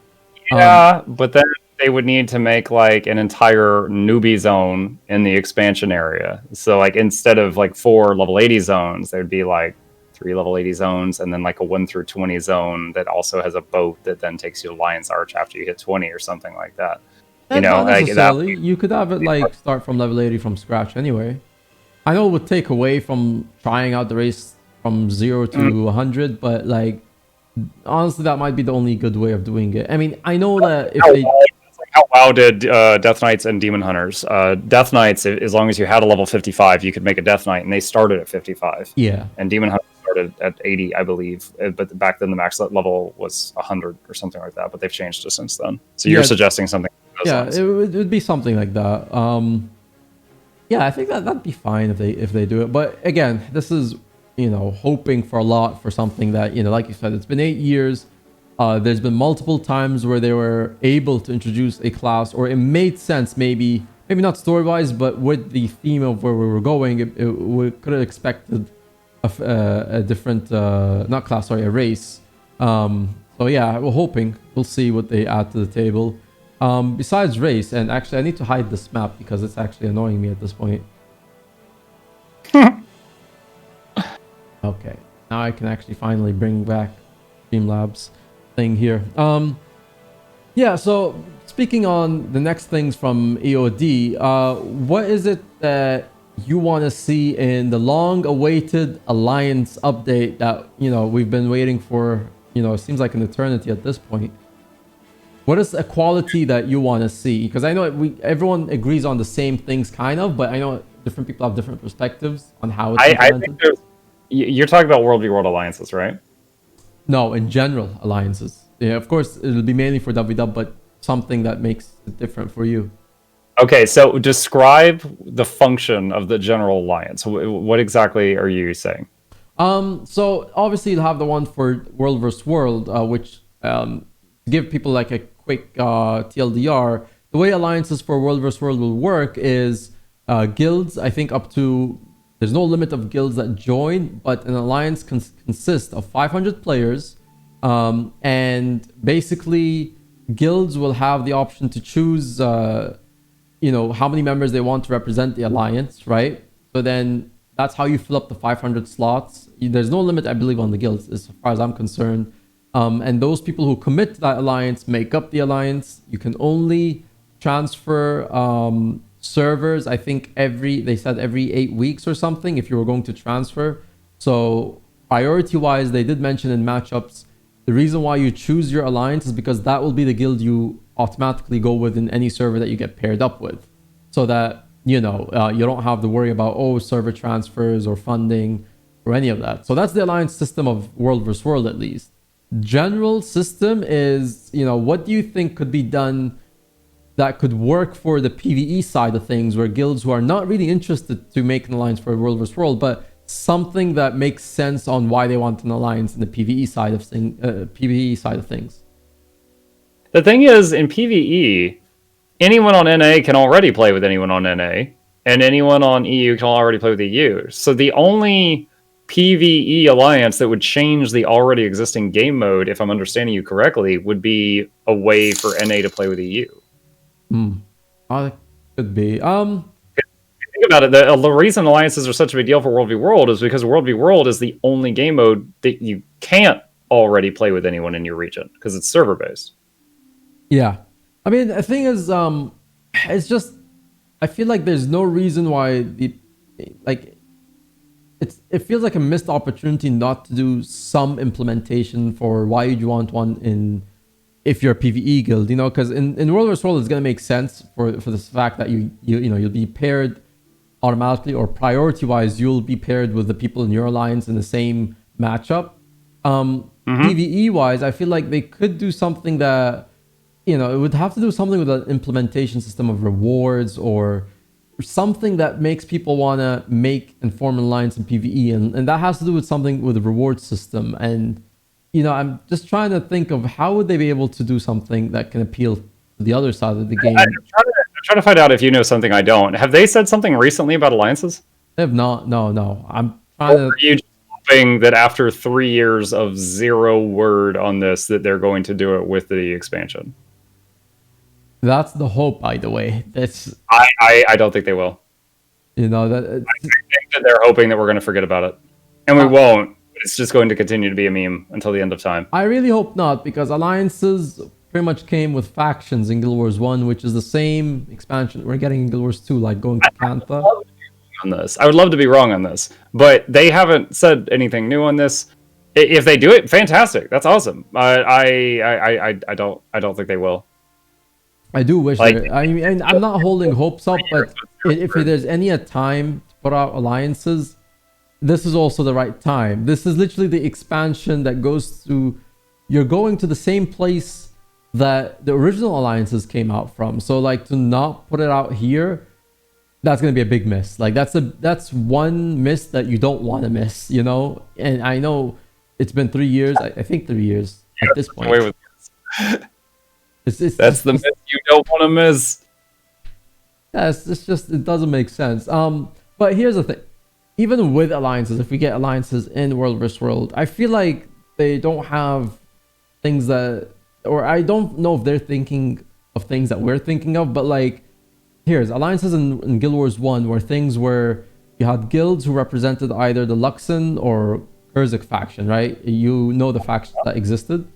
Yeah, but then they would need to make like an entire newbie zone in the expansion area. So like instead of like 4 level 80 zones, there'd be like 3 level 80 zones and then like a 1 through 20 zone that also has a boat that then takes you to Lion's Arch after you hit 20 or something like that. You know, Not like necessarily. You could have it like start from level 80 from scratch anyway. I know it would take away from trying out the race from 0 to 100, but like honestly, that might be the only good way of doing it. I mean, I know that if they... How WoW did Death Knights and Demon Hunters. Death Knights, as long as you had a level 55, you could make a Death Knight, and they started at 55. Yeah. And Demon Hunters started at 80, I believe. But back then, the max level was 100 or something like that. But they've changed it since then. So you're suggesting something. Yeah, it would be something like that. Yeah, I think that'd be fine if they do it. But again, this is, you know, hoping for a lot for something that, you know, like you said, it's been 8 years. There's been multiple times where they were able to introduce a class, or it made sense, maybe not story-wise, but with the theme of where we were going, we could have expected a different, not class, sorry, a race. So yeah, we're hoping. We'll see what they add to the table. Besides race, and actually I need to hide this map because it's actually annoying me at this point. Okay, now I can actually finally bring back Streamlabs thing here. Yeah, so speaking on the next things from EOD, what is it that you want to see in the long-awaited Alliance update that, you know, we've been waiting for, you know, it seems like an eternity at this point? What is a quality that you want to see? Because I know everyone agrees on the same things, kind of, but I know different people have different perspectives on how it's implemented. I think you're talking about World v World alliances, right? No, in general, alliances. Yeah, of course, it'll be mainly for WW, but something that makes it different for you. Okay, so describe the function of the general alliance. What exactly are you saying? So obviously you'll have the one for World vs. World, which give people like a quick TLDR. The way alliances for World vs. World will work is guilds, I think up to... There's no limit of guilds that join, but an alliance consists of 500 players. And basically, guilds will have the option to choose, you know, how many members they want to represent the alliance, right? So then that's how you fill up the 500 slots. There's no limit, I believe, on the guilds, as far as I'm concerned. And those people who commit to that alliance make up the alliance. You can only transfer servers, I think they said every 8 weeks or something, if you were going to transfer. So priority wise, they did mention in matchups, the reason why you choose your alliance is because that will be the guild you automatically go with in any server that you get paired up with, so that, you know, you don't have to worry about, oh, server transfers or funding or any of that. So that's the alliance system of World vs. World, at least. General system is, you know, what do you think could be done that could work for the PvE side of things, where guilds who are not really interested to make an alliance for World vs. World, but something that makes sense on why they want an alliance in the PvE side of things. The thing is, in PvE, anyone on NA can already play with anyone on NA, and anyone on EU can already play with EU. So the only PvE alliance that would change the already existing game mode, if I'm understanding you correctly, would be a way for NA to play with EU. Oh, that could be. think about it, the reason alliances are such a big deal for World v World is because World v World is the only game mode that you can't already play with anyone in your region because it's server based. Yeah. I mean, the thing is, it's just, I feel like there's no reason why like, it feels like a missed opportunity not to do some implementation for why you'd want one in, if you're a PvE guild, you know, because in World vs. World, it's going to make sense for this fact that you'll be paired automatically, or priority wise, you'll be paired with the people in your alliance in the same matchup. PvE wise, I feel like they could do something that, you know, it would have to do something with an implementation system of rewards, or something that makes people want to make and form an alliance in PvE, and that has to do with something with the reward system. And you know, I'm just trying to think of how would they be able to do something that can appeal to the other side of the game. I'm trying to find out if you know something I don't. Have they said something recently about alliances? They have not. No. I'm trying to. Are you just hoping that after 3 years of zero word on this, that they're going to do it with the expansion? That's the hope, by the way. That's. I don't think they will. You know that. I think that they're hoping that we're going to forget about it, and we won't. It's just going to continue to be a meme until the end of time. I really hope not, because alliances pretty much came with factions in Guild Wars 1, which is the same expansion we're getting in Guild Wars 2, like going to Cantha. I would love to be wrong on this, but they haven't said anything new on this. If they do it, fantastic. That's awesome. I don't think they will. I do wish. I mean, I'm not holding hopes up, but if there's any time to put out alliances, this is also the right time. This is literally the expansion that goes to, you're going to the same place that the original alliances came out from. So like, to not put it out here, that's going to be a big miss. Like that's one miss that you don't want to miss, you know? And I know it's been 3 years. I think 3 years at this point. That's the miss you don't want to miss. Yes, it's just, it doesn't make sense. But here's the thing. Even with alliances, if we get alliances in World vs. World, I feel like they don't have things that, or I don't know if they're thinking of things that we're thinking of, but like, here's alliances in Guild Wars 1 were things where you had guilds who represented either the Luxon or Kurzik faction, right? You know the factions that existed?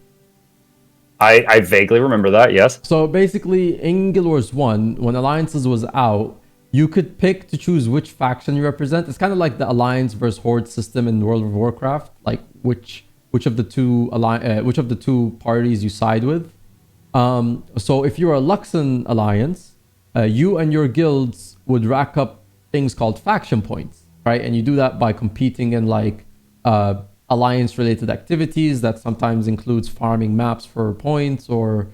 I vaguely remember that, yes. So basically, in Guild Wars 1, when alliances was out, you could pick to choose which faction you represent. It's kind of like the alliance versus horde system in World of Warcraft, like which of the two parties you side with. So if you're a Luxon alliance, you and your guilds would rack up things called faction points, right? And you do that by competing in like alliance-related activities that sometimes includes farming maps for points, or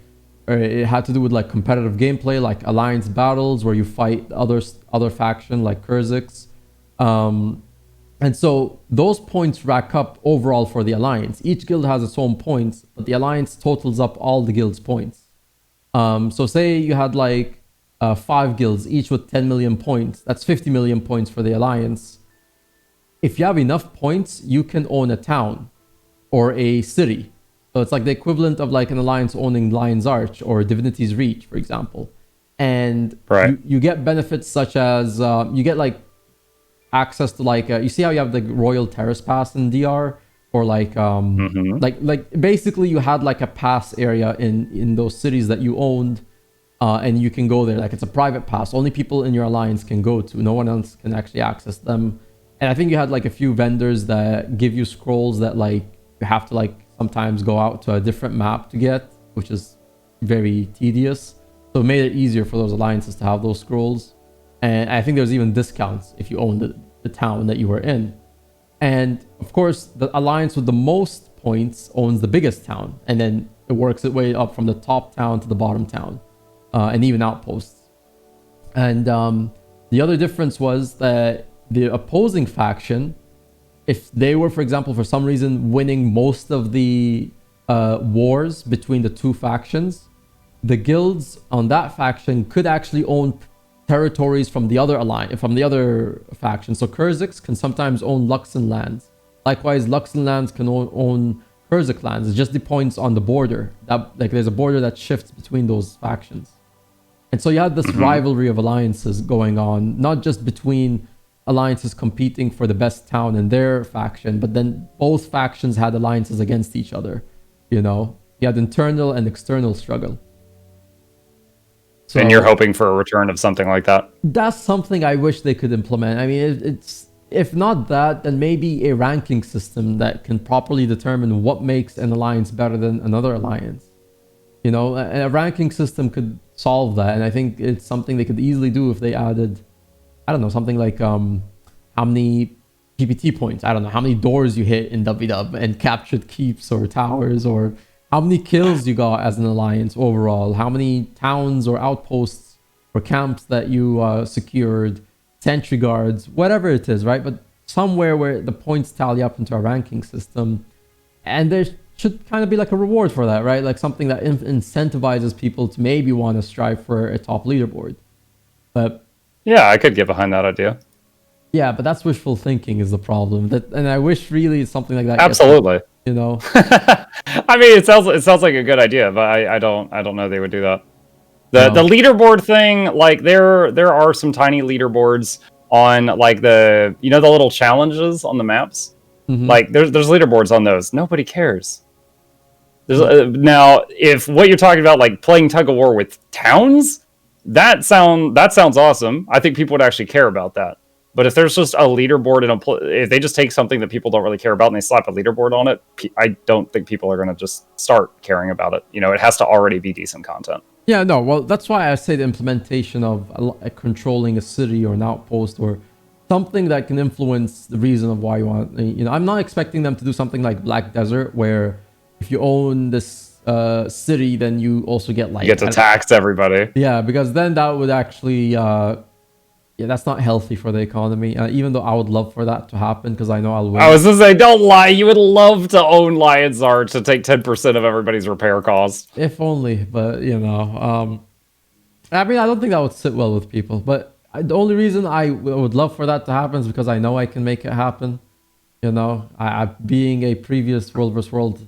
it had to do with like competitive gameplay, like alliance battles where you fight other faction like Kurziks. And so those points rack up overall for the alliance. Each guild has its own points, but the alliance totals up all the guild's points. So say you had like 5 guilds, each with 10 million points. That's 50 million points for the alliance. If you have enough points, you can own a town or a city. So it's like the equivalent of like an alliance owning Lion's Arch or Divinity's Reach, for example. And you get benefits such as you get like access to like you see how you have the Royal Terrace Pass in DR, or like like basically you had like a pass area in those cities that you owned, and you can go there. Like it's a private pass, only people in your alliance can go to. No one else can actually access them. And I think you had like a few vendors that give you scrolls that like you have to like sometimes go out to a different map to get, which is very tedious. So it made it easier for those alliances to have those scrolls. And I think there's even discounts if you own the town that you were in. And of course, the alliance with the most points owns the biggest town. And then it works its way up from the top town to the bottom town, and even outposts. And the other difference was that the opposing faction, if they were, for example, for some reason winning most of the wars between the two factions, the guilds on that faction could actually own territories from the other faction. So Kurziks can sometimes own Luxon lands. Likewise, Luxon lands can own Kurzik lands. It just depends on the border. That like there's a border that shifts between those factions. And so you had this rivalry of alliances going on, not just between alliances competing for the best town in their faction, but then both factions had alliances against each other. You know, you had internal and external struggle. So And you're hoping for a return of something like that? That's something I wish they could implement. I mean, it's if not that, then maybe a ranking system that can properly determine what makes an alliance better than another alliance. You know, a ranking system could solve that, and I think it's something they could easily do if they added, I don't know, something like how many GPT points, I don't know, how many doors you hit in WW and captured keeps or towers, or how many kills you got as an alliance overall, how many towns or outposts or camps that you secured, sentry guards, whatever it is, right? But somewhere where the points tally up into a ranking system, and there should kind of be like a reward for that, right? Like something that incentivizes people to maybe want to strive for a top leaderboard. But yeah, I could get behind that idea. Yeah, but that's wishful thinking is the problem. And I wish really something like that. Absolutely. You know. I mean, it sounds like a good idea, but I don't know they would do that. The leaderboard thing, like there are some tiny leaderboards on like the little challenges on the maps. Mm-hmm. Like there's leaderboards on those. Nobody cares. Now, if what you're talking about, like playing tug of war with towns, that sounds awesome. I think people would actually care about that. But if there's just a leaderboard if they just take something that people don't really care about and they slap a leaderboard on it, I don't think people are going to just start caring about it. You know, it has to already be decent content. Yeah, no, well, that's why I say the implementation of controlling a city or an outpost or something that can influence the reason of why you want. You know, I'm not expecting them to do something like Black Desert, where if you own this city, then you also get like... You get to tax everybody. Yeah, because then that would actually... yeah, that's not healthy for the economy. Even though I would love for that to happen, because I know I'll win. I was going to say, don't lie. You would love to own Lion's Art to take 10% of everybody's repair costs. If only, but you know... I mean, I don't think that would sit well with people. But the only reason I would love for that to happen is because I know I can make it happen. You know, being a previous World vs. World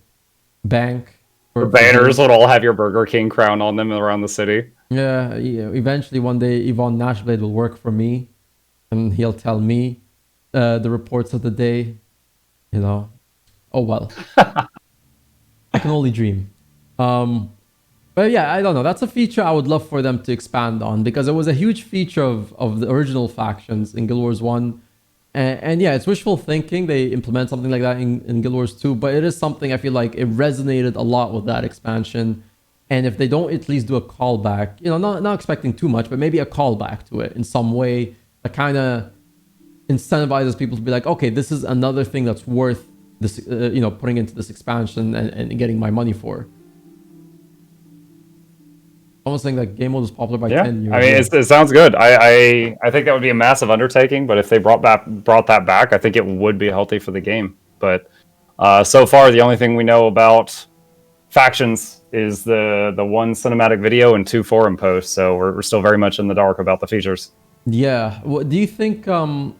bank... The banners would all have your Burger King crown on them around the city. Yeah, eventually one day Yvonne Nashblade will work for me and he'll tell me the reports of the day, you know. Oh well. I can only dream. But yeah, I don't know. That's a feature I would love for them to expand on, because it was a huge feature of the original factions in Guild Wars 1. And yeah, it's wishful thinking they implement something like that in Guild Wars 2, but it is something I feel like it resonated a lot with that expansion. And if they don't at least do a callback, you know, not expecting too much, but maybe a callback to it in some way that kind of incentivizes people to be like, okay, this is another thing that's worth this, you know, putting into this expansion and getting my money for. Almost saying that game mode is popular by 10 years. I mean, it sounds good. I think that would be a massive undertaking, but if they brought that back, I think it would be healthy for the game. But so far, the only thing we know about factions is the one cinematic video and 2 forum posts, so we're still very much in the dark about the features. Yeah. What do you think? And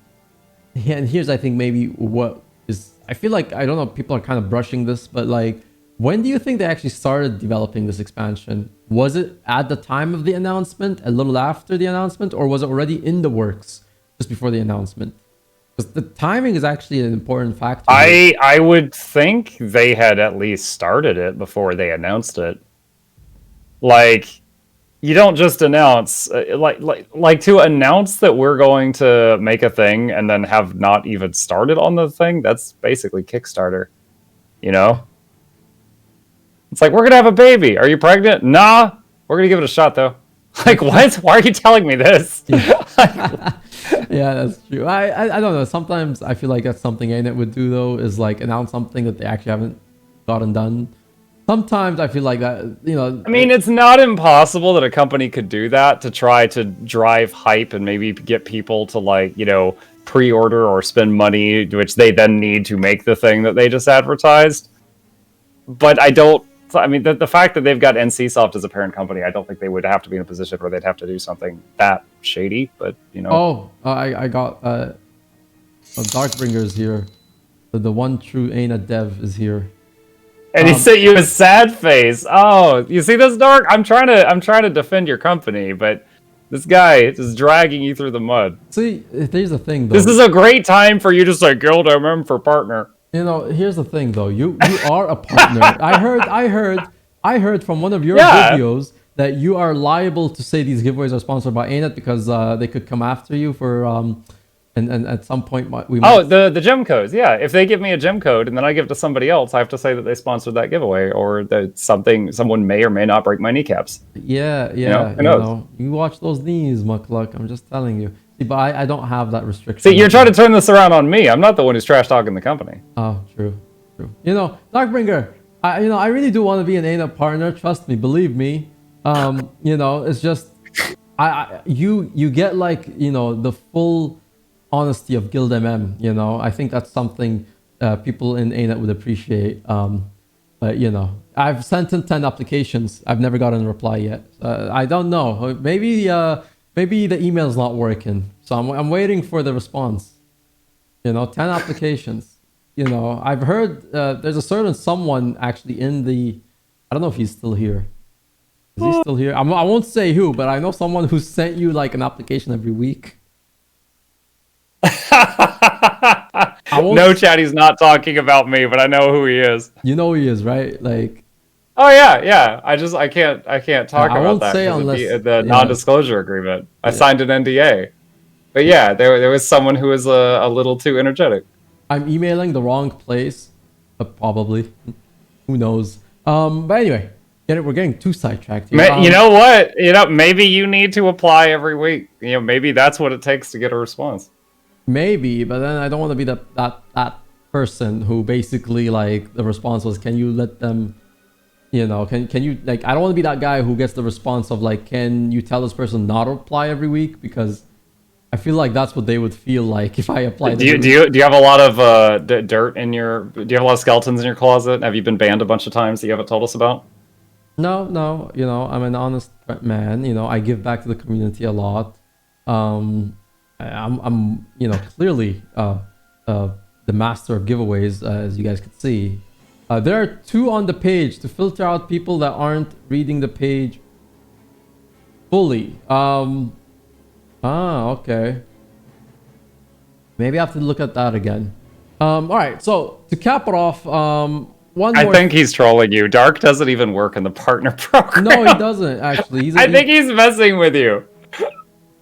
here's, I think, maybe what is... I feel like, I don't know, people are kind of brushing this, but like, when do you think they actually started developing this expansion? Was it at the time of the announcement, a little after the announcement, or was it already in the works just before the announcement? Because the timing is actually an important factor. I would think they had at least started it before they announced it. Like, you don't just announce like to announce that we're going to make a thing and then have not even started on the thing. That's basically Kickstarter, you know. It's like, we're gonna have a baby. Are you pregnant? Nah, we're gonna give it a shot though. Like, what? Why are you telling me this? Yeah. Yeah, that's true. I don't know. Sometimes I feel like that's something Anet would do though, is like announce something that they actually haven't gotten done. Sometimes I feel like that, you know. I mean, it's not impossible that a company could do that to try to drive hype and maybe get people to, like, you know, pre-order or spend money, which they then need to make the thing that they just advertised. But I mean, the fact that they've got NCSoft as a parent company, I don't think they would have to be in a position where they'd have to do something that shady, but, you know. Oh, I got Darkbringer's here. The one true Anet dev is here. And he sent you a sad face. Oh, you see this, Dark? I'm trying to defend your company, but this guy is dragging you through the mud. See, here's the thing, though. This is a great time for you to say Guild MM for partner. You know, here's the thing, though. You are a partner. I heard from one of your Yeah. videos that you are liable to say these giveaways are sponsored by Anet because they could come after you for and at some point we might... Oh, the gem codes. Yeah, if they give me a gem code and then I give it to somebody else, I have to say that they sponsored that giveaway, or that someone may or may not break my kneecaps. Yeah, who knows? you watch those knees, Mukluk. I'm just telling you. See, but I don't have that restriction. See, you're trying to turn this around on me. I'm not the one who's trash talking the company. Oh, true. You know, Darkbringer, I really do want to be an Anet partner. Trust me, believe me. You know, it's just you get like, you know, the full honesty of Guild MM. You know, I think that's something people in Anet would appreciate. But you know, I've sent in 10 applications. I've never gotten a reply yet. I don't know. Maybe the email's not working. So I'm waiting for the response. You know, 10 applications. You know, I've heard there's a certain someone actually in the... I don't know if he's still here. Is he still here? I won't say who, but I know someone who sent you like an application every week. No, chat, he's not talking about me, but I know who he is. You know who he is, right? Like... Oh yeah. I can't talk I about won't that say because unless, of the non-disclosure agreement. I signed an NDA. But yeah, there was someone who was a little too energetic. I'm emailing the wrong place, probably. Who knows? But anyway, we're getting too sidetracked here. You know what? You know, maybe you need to apply every week. You know, maybe that's what it takes to get a response. Maybe, but then I don't want to be that person who basically, like, the response was, can you let them, you know, can you, like, I don't want to be that guy who gets the response of like, can you tell this person not to apply every week? Because I feel like that's what they would feel like if I applied. Do you have a lot of dirt in your? Do you have a lot of skeletons in your closet? Have you been banned a bunch of times that you haven't told us about? No. You know, I'm an honest man. You know, I give back to the community a lot. I'm you know, clearly the master of giveaways, as you guys can see. There are 2 on the page to filter out people that aren't reading the page fully. Okay. Maybe I have to look at that again. All right, so to cap it off, I think he's trolling you. Dark doesn't even work in the partner program. No, he doesn't, actually. I think he's messing with you.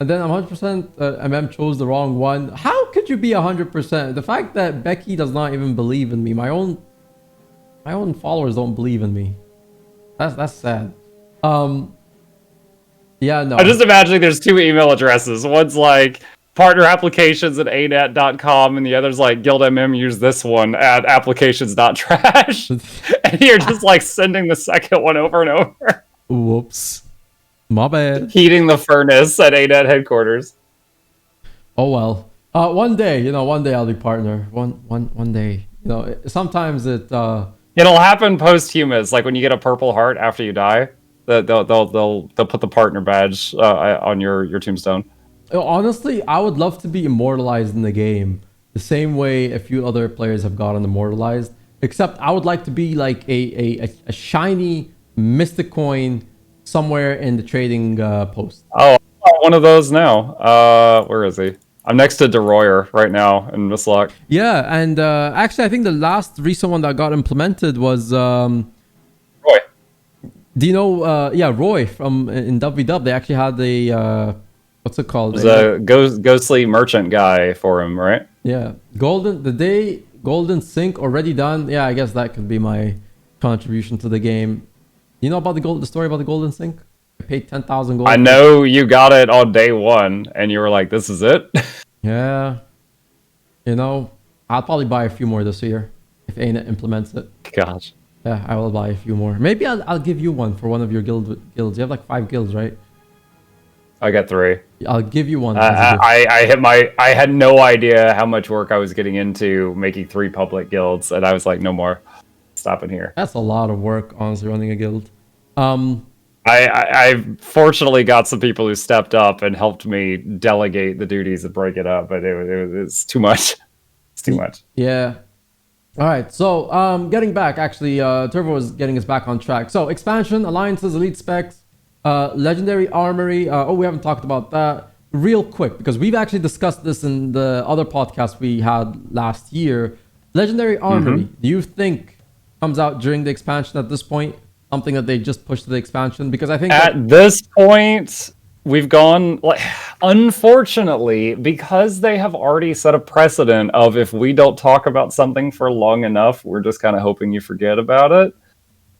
And then 100% MM chose the wrong one. How could you be 100%? The fact that Becky does not even believe in me. My own followers don't believe in me. That's sad. Yeah, no. I'm just imagining there's 2 email addresses. One's like partnerapplications@anet.com and the other's like guildmm use this one at applications.trash. And you're just like sending the second one over and over. Whoops. My bad. Heating the furnace at Anet headquarters. Oh well. One day I'll be partner. One day. You know, sometimes it'll happen posthumous, like when you get a purple heart after you die. They'll put the partner badge on your tombstone. Honestly, I would love to be immortalized in the game, the same way a few other players have gotten immortalized. Except I would like to be like a shiny mystic coin somewhere in the trading post. Oh, one of those now. Where is he? I'm next to DeRoyer right now in Mukluk. Yeah, and actually, I think the last recent one that got implemented was Roy. Do you know? Yeah, Roy from in WW. They actually had a what's it called? There's a ghostly merchant guy for him, right? Yeah, golden sync already done. Yeah, I guess that could be my contribution to the game. You know about the story about the golden sync? I paid 10,000 gold. I know you got it on day 1, and you were like, "This is it." Yeah. You know, I'll probably buy a few more this year if Anet implements it. Gosh. Yeah, I will buy a few more. Maybe I'll give you one for one of your guilds. You have like 5 guilds, right? I got 3. I'll give you one. I had no idea how much work I was getting into making 3 public guilds, and I was like, no more. Stopping here. That's a lot of work, honestly, running a guild. I fortunately got some people who stepped up and helped me delegate the duties and break it up, but it was too much. It's too much. Yeah. All right, so getting back, actually, Turbo is getting us back on track. So expansion, alliances, elite specs, legendary armory. Oh, we haven't talked about that real quick because we've actually discussed this in the other podcast we had last year. Legendary armory. Do you think comes out during the expansion at this point? Something that they just pushed to the expansion because I think At this point, we've gone like, unfortunately, because they have already set a precedent of if we don't talk about something for long enough, we're just kind of hoping you forget about it.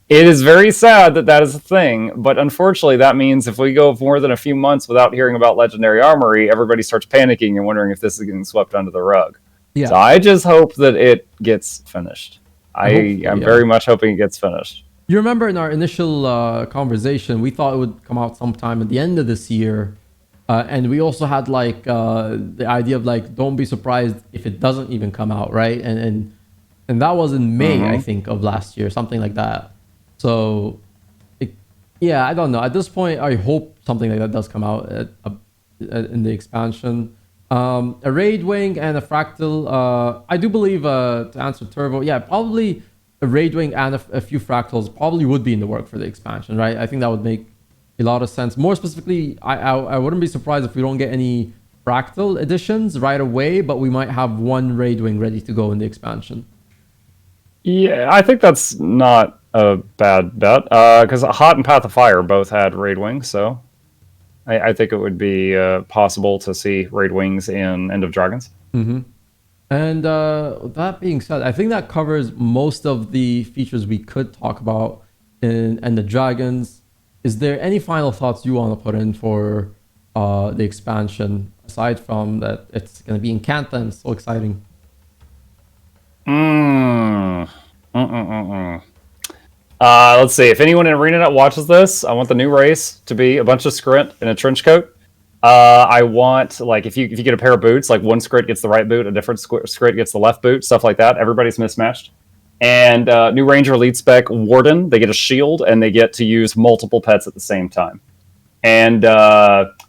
It is very sad that that is a thing, but unfortunately, that means if we go more than a few months without hearing about Legendary Armory, everybody starts panicking and wondering if this is getting swept under the rug. yeah, So I just hope that it gets finished. hopefully, I'm yeah. very much hoping it gets finished. You remember in our initial conversation, we thought it would come out sometime at the end of this year. And we also had like the idea of like, don't be surprised if it doesn't even come out, right? And that was in May, I think, of last year, something like that. So, yeah, I don't know. At this point, I hope something like that does come out in the expansion. A raid wing and a fractal. I do believe, to answer Turbo, yeah, probably a raid wing and a few fractals probably would be in the work for the expansion, right? I think that would make a lot of sense. More specifically, I wouldn't be surprised if we don't get any fractal additions right away, but we might have one raid wing ready to go in the expansion. Yeah, I think that's not a bad bet because Hot and Path of Fire both had raid wings, so I think it would be possible to see raid wings in End of Dragons. And that being said, I think that covers most of the features we could talk about in End of Dragons. Is there any final thoughts you want to put in for the expansion aside from that it's going to be in Kanta and it's so exciting? Let's see. If anyone in ArenaNet watches this, I want the new race to be a bunch of Scrit in a trench coat. I want, like, if you get a pair of boots, like one Scrit gets the right boot, a different Scrit gets the left boot, stuff like that. Everybody's mismatched. And new Ranger lead spec Warden, they get a shield and they get to use multiple pets at the same time. And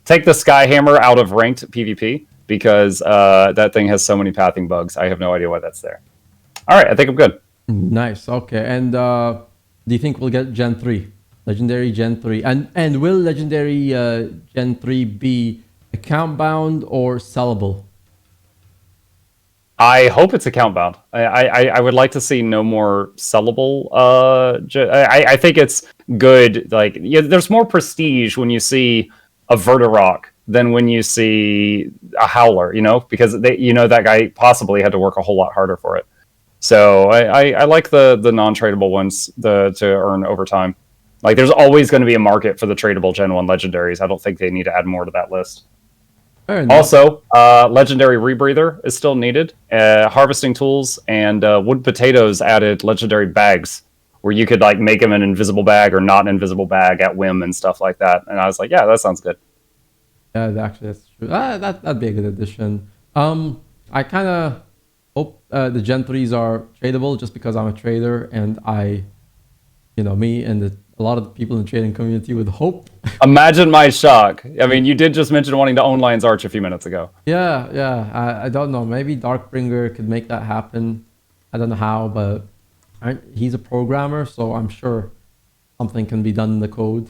take the Skyhammer out of ranked PvP because that thing has so many pathing bugs. I have no idea why that's there. All right, I think I'm good. Nice. Okay. And do you think we'll get Gen 3? Legendary Gen 3. And will Legendary Gen 3 be account bound or sellable? I hope it's account bound. I would like to see no more sellable. I think it's good. Like, yeah, there's more prestige when you see a Vertirock than when you see a Howler. You know, because that guy possibly had to work a whole lot harder for it. So I like the non-tradable ones to earn over time. Like, there's always going to be a market for the tradable Gen 1 legendaries. I don't think they need to add more to that list. Also, legendary rebreather is still needed. Harvesting tools and wood potatoes added legendary bags where you could like make them an invisible bag or not an invisible bag at whim and stuff like that. And I was like, yeah, that sounds good. Yeah, actually, that's true. That'd be a good addition. I kind of hope the Gen 3s are tradable just because I'm a trader and me and a lot of the people in the trading community would hope. Imagine my shock. I mean, you did just mention wanting to own Lion's Arch a few minutes ago. Yeah. I don't know. Maybe Darkbringer could make that happen. I don't know how, but he's a programmer, so I'm sure something can be done in the code.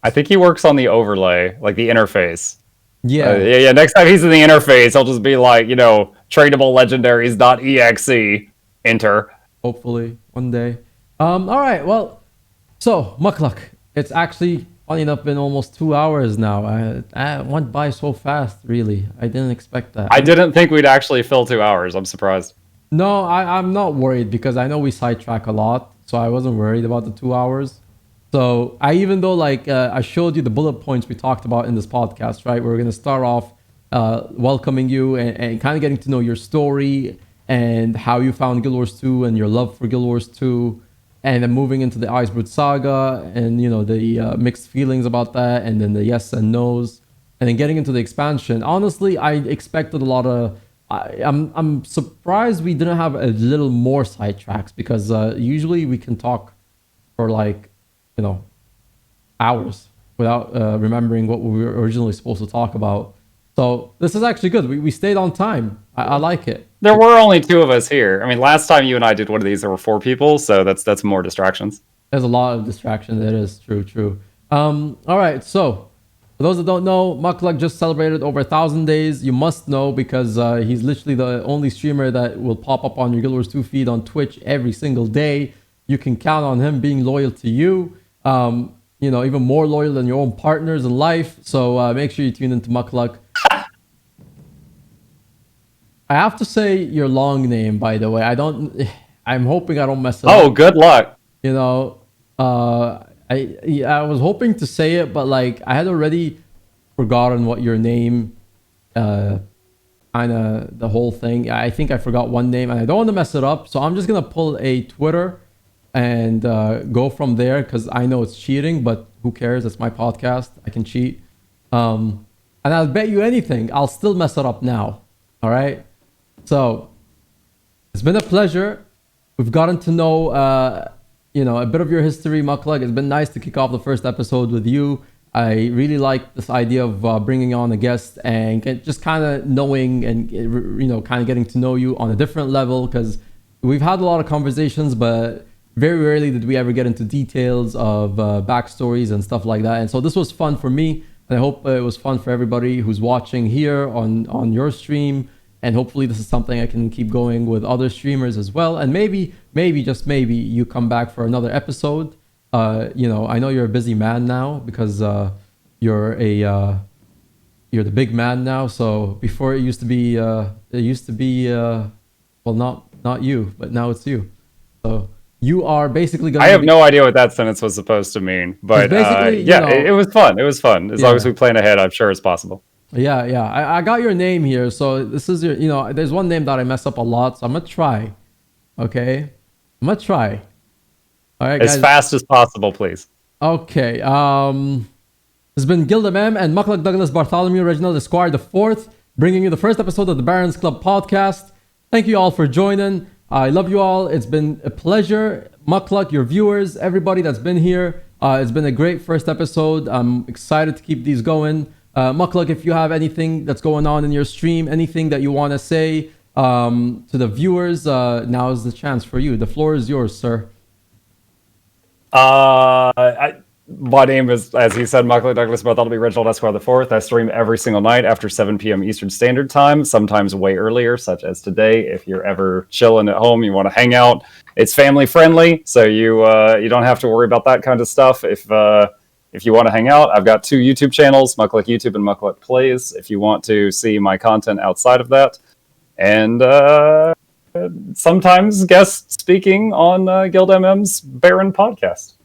I think he works on the overlay, like the interface. Yeah. Yeah. Next time he's in the interface, he'll just be like, tradable legendaries.exe, enter. Hopefully, one day. All right, well, so, Mukluk, it's actually, funny enough, been almost 2 hours now. It went by so fast, really. I didn't expect that. I didn't think we'd actually fill 2 hours. I'm surprised. No, I'm not worried because I know we sidetrack a lot, so I wasn't worried about the 2 hours. So, even though, I showed you the bullet points we talked about in this podcast, right? We're going to start off welcoming you and kind of getting to know your story and how you found Guild Wars 2 and your love for Guild Wars 2. And then moving into the Icebrood Saga and, the mixed feelings about that and then the yes and no's. And then getting into the expansion. Honestly, I expected a lot of... I'm surprised we didn't have a little more sidetracks because usually we can talk for hours without remembering what we were originally supposed to talk about. So this is actually good. We stayed on time. I like it. There were only two of us here. I mean, last time you and I did one of these, there were four people, so that's more distractions. There's a lot of distraction. It is true. All right. So for those that don't know, Mukluk just celebrated over 1,000 days. You must know because he's literally the only streamer that will pop up on your Guild Wars 2 feed on Twitch every single day. You can count on him being loyal to you. Even more loyal than your own partners in life. So make sure you tune into Mukluk. I have to say your long name, by the way. I'm hoping I don't mess it up. Oh, good luck. I was hoping to say it, but like I had already forgotten what your name, kind of the whole thing. I think I forgot one name, and I don't want to mess it up. So I'm just gonna pull a Twitter and go from there because I know it's cheating, but who cares? It's my podcast. I can cheat. And I'll bet you anything, I'll still mess it up now. All right. So it's been a pleasure. We've gotten to know, a bit of your history, Mukluk. It's been nice to kick off the first episode with you. I really like this idea of bringing on a guest and just kind of knowing and, kind of getting to know you on a different level because we've had a lot of conversations, but very rarely did we ever get into details of backstories and stuff like that. And so this was fun for me. And I hope it was fun for everybody who's watching here on your stream. And hopefully this is something I can keep going with other streamers as well. And maybe, just maybe you come back for another episode. I know you're a busy man now because you're the big man now. So before it used to be, not you, but now it's you. So you are basically going to... I have no idea what that sentence was supposed to mean. But it was fun. It was fun. As long as we plan ahead, I'm sure it's possible. Yeah. I got your name here. So this is your, there's one name that I mess up a lot. So I'm going to try. Okay. I'm going to try. All right, guys. As fast as possible, please. Okay. This has been Gildem M and Mukluk Douglas Bartholomew Reginald Esquire the Fourth, bringing you the first episode of the Barons Club podcast. Thank you all for joining. I love you all. It's been a pleasure. Mukluk, your viewers, everybody that's been here. It's been a great first episode. I'm excited to keep these going. Mukluk, if you have anything that's going on in your stream, anything that you want to say to the viewers, now is the chance for you. The floor is yours, sir. My name is, as he said, Mukluk Douglas Bartholomew Reginald Esquire the Fourth. I stream every single night after 7 p.m. Eastern Standard Time, sometimes way earlier, such as today. If you're ever chilling at home, you want to hang out, it's family friendly, so you don't have to worry about that kind of stuff. If you want to hang out, I've got two YouTube channels, Mukluk YouTube and Mukluk Plays, if you want to see my content outside of that. And sometimes guest speaking on GuildMM's Baron podcast.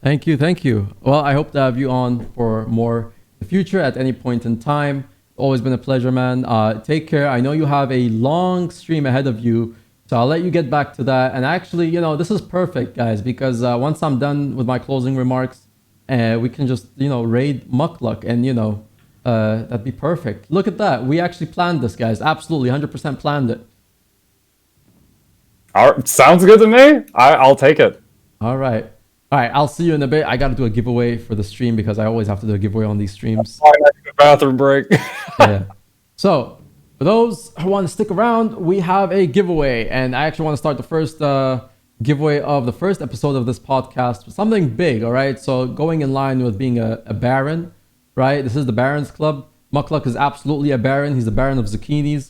Thank you. Well, I hope to have you on for more in the future at any point in time. Always been a pleasure, man. Take care. I know you have a long stream ahead of you, so I'll let you get back to that. And actually, this is perfect, guys, because once I'm done with my closing remarks, we can just, raid Mukluk and, that'd be perfect. Look at that. We actually planned this, guys. Absolutely, 100% planned it. All right, sounds good to me. I'll take it. All right, I'll see you in a bit. I got to do a giveaway for the stream because I always have to do a giveaway on these streams. Bathroom break. Yeah. So, for those who want to stick around, we have a giveaway. And I actually want to start the first giveaway of the first episode of this podcast with something big, all right? So, going in line with being a Baron, right? This is the Barons Club. Mukluk is absolutely a Baron. He's the Baron of Zucchinis.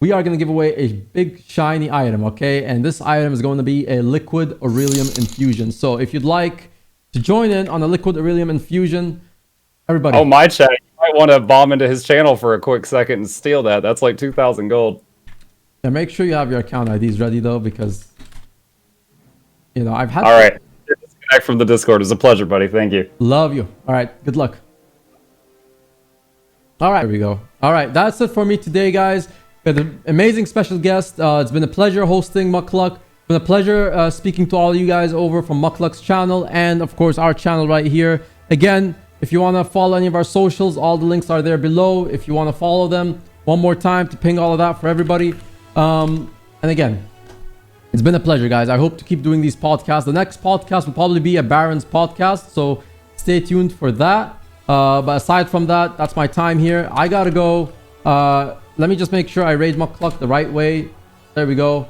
We are going to give away a big shiny item, okay? And this item is going to be a liquid Aurelium infusion. So if you'd like to join in on a liquid Aurelium infusion, everybody. Oh, my chat. You might want to bomb into his channel for a quick second and steal that. That's like 2,000 gold. Yeah, make sure you have your account IDs ready, though, because, I've had... All right. Disconnect from the Discord. It was a pleasure, buddy. Thank you. Love you. All right. Good luck. All right. Here we go. All right. That's it for me today, guys. We had an amazing special guest. It's been a pleasure hosting Mukluk. It's been a pleasure speaking to all you guys over from Mukluk's channel and, of course, our channel right here. Again, if you want to follow any of our socials, all the links are there below. If you want to follow them, one more time to ping all of that for everybody. And again, it's been a pleasure, guys. I hope to keep doing these podcasts. The next podcast will probably be a Baron's podcast, so stay tuned for that. But aside from that, that's my time here. I gotta go. Let me just make sure I raid Mukluk the right way. There we go.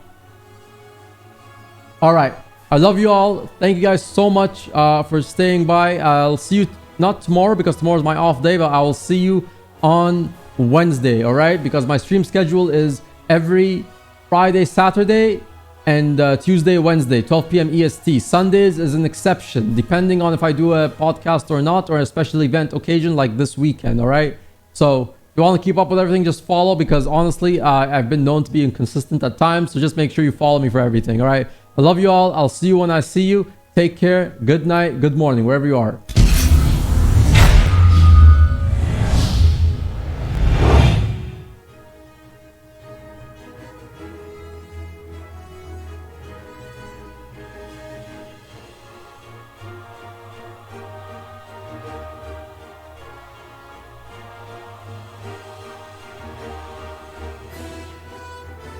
All right. I love you all. Thank you guys so much for staying by. I'll see you not tomorrow because tomorrow's my off day, but I will see you on Wednesday. All right, because my stream schedule is every Friday, Saturday, and Tuesday, Wednesday, 12 p.m. EST. Sundays is an exception, depending on if I do a podcast or not, or a special event occasion like this weekend. All right. So if you want to keep up with everything, just follow, because honestly, I've been known to be inconsistent at times. So just make sure you follow me for everything. All right. I love you all. I'll see you when I see you. Take care. Good night. Good morning, wherever you are.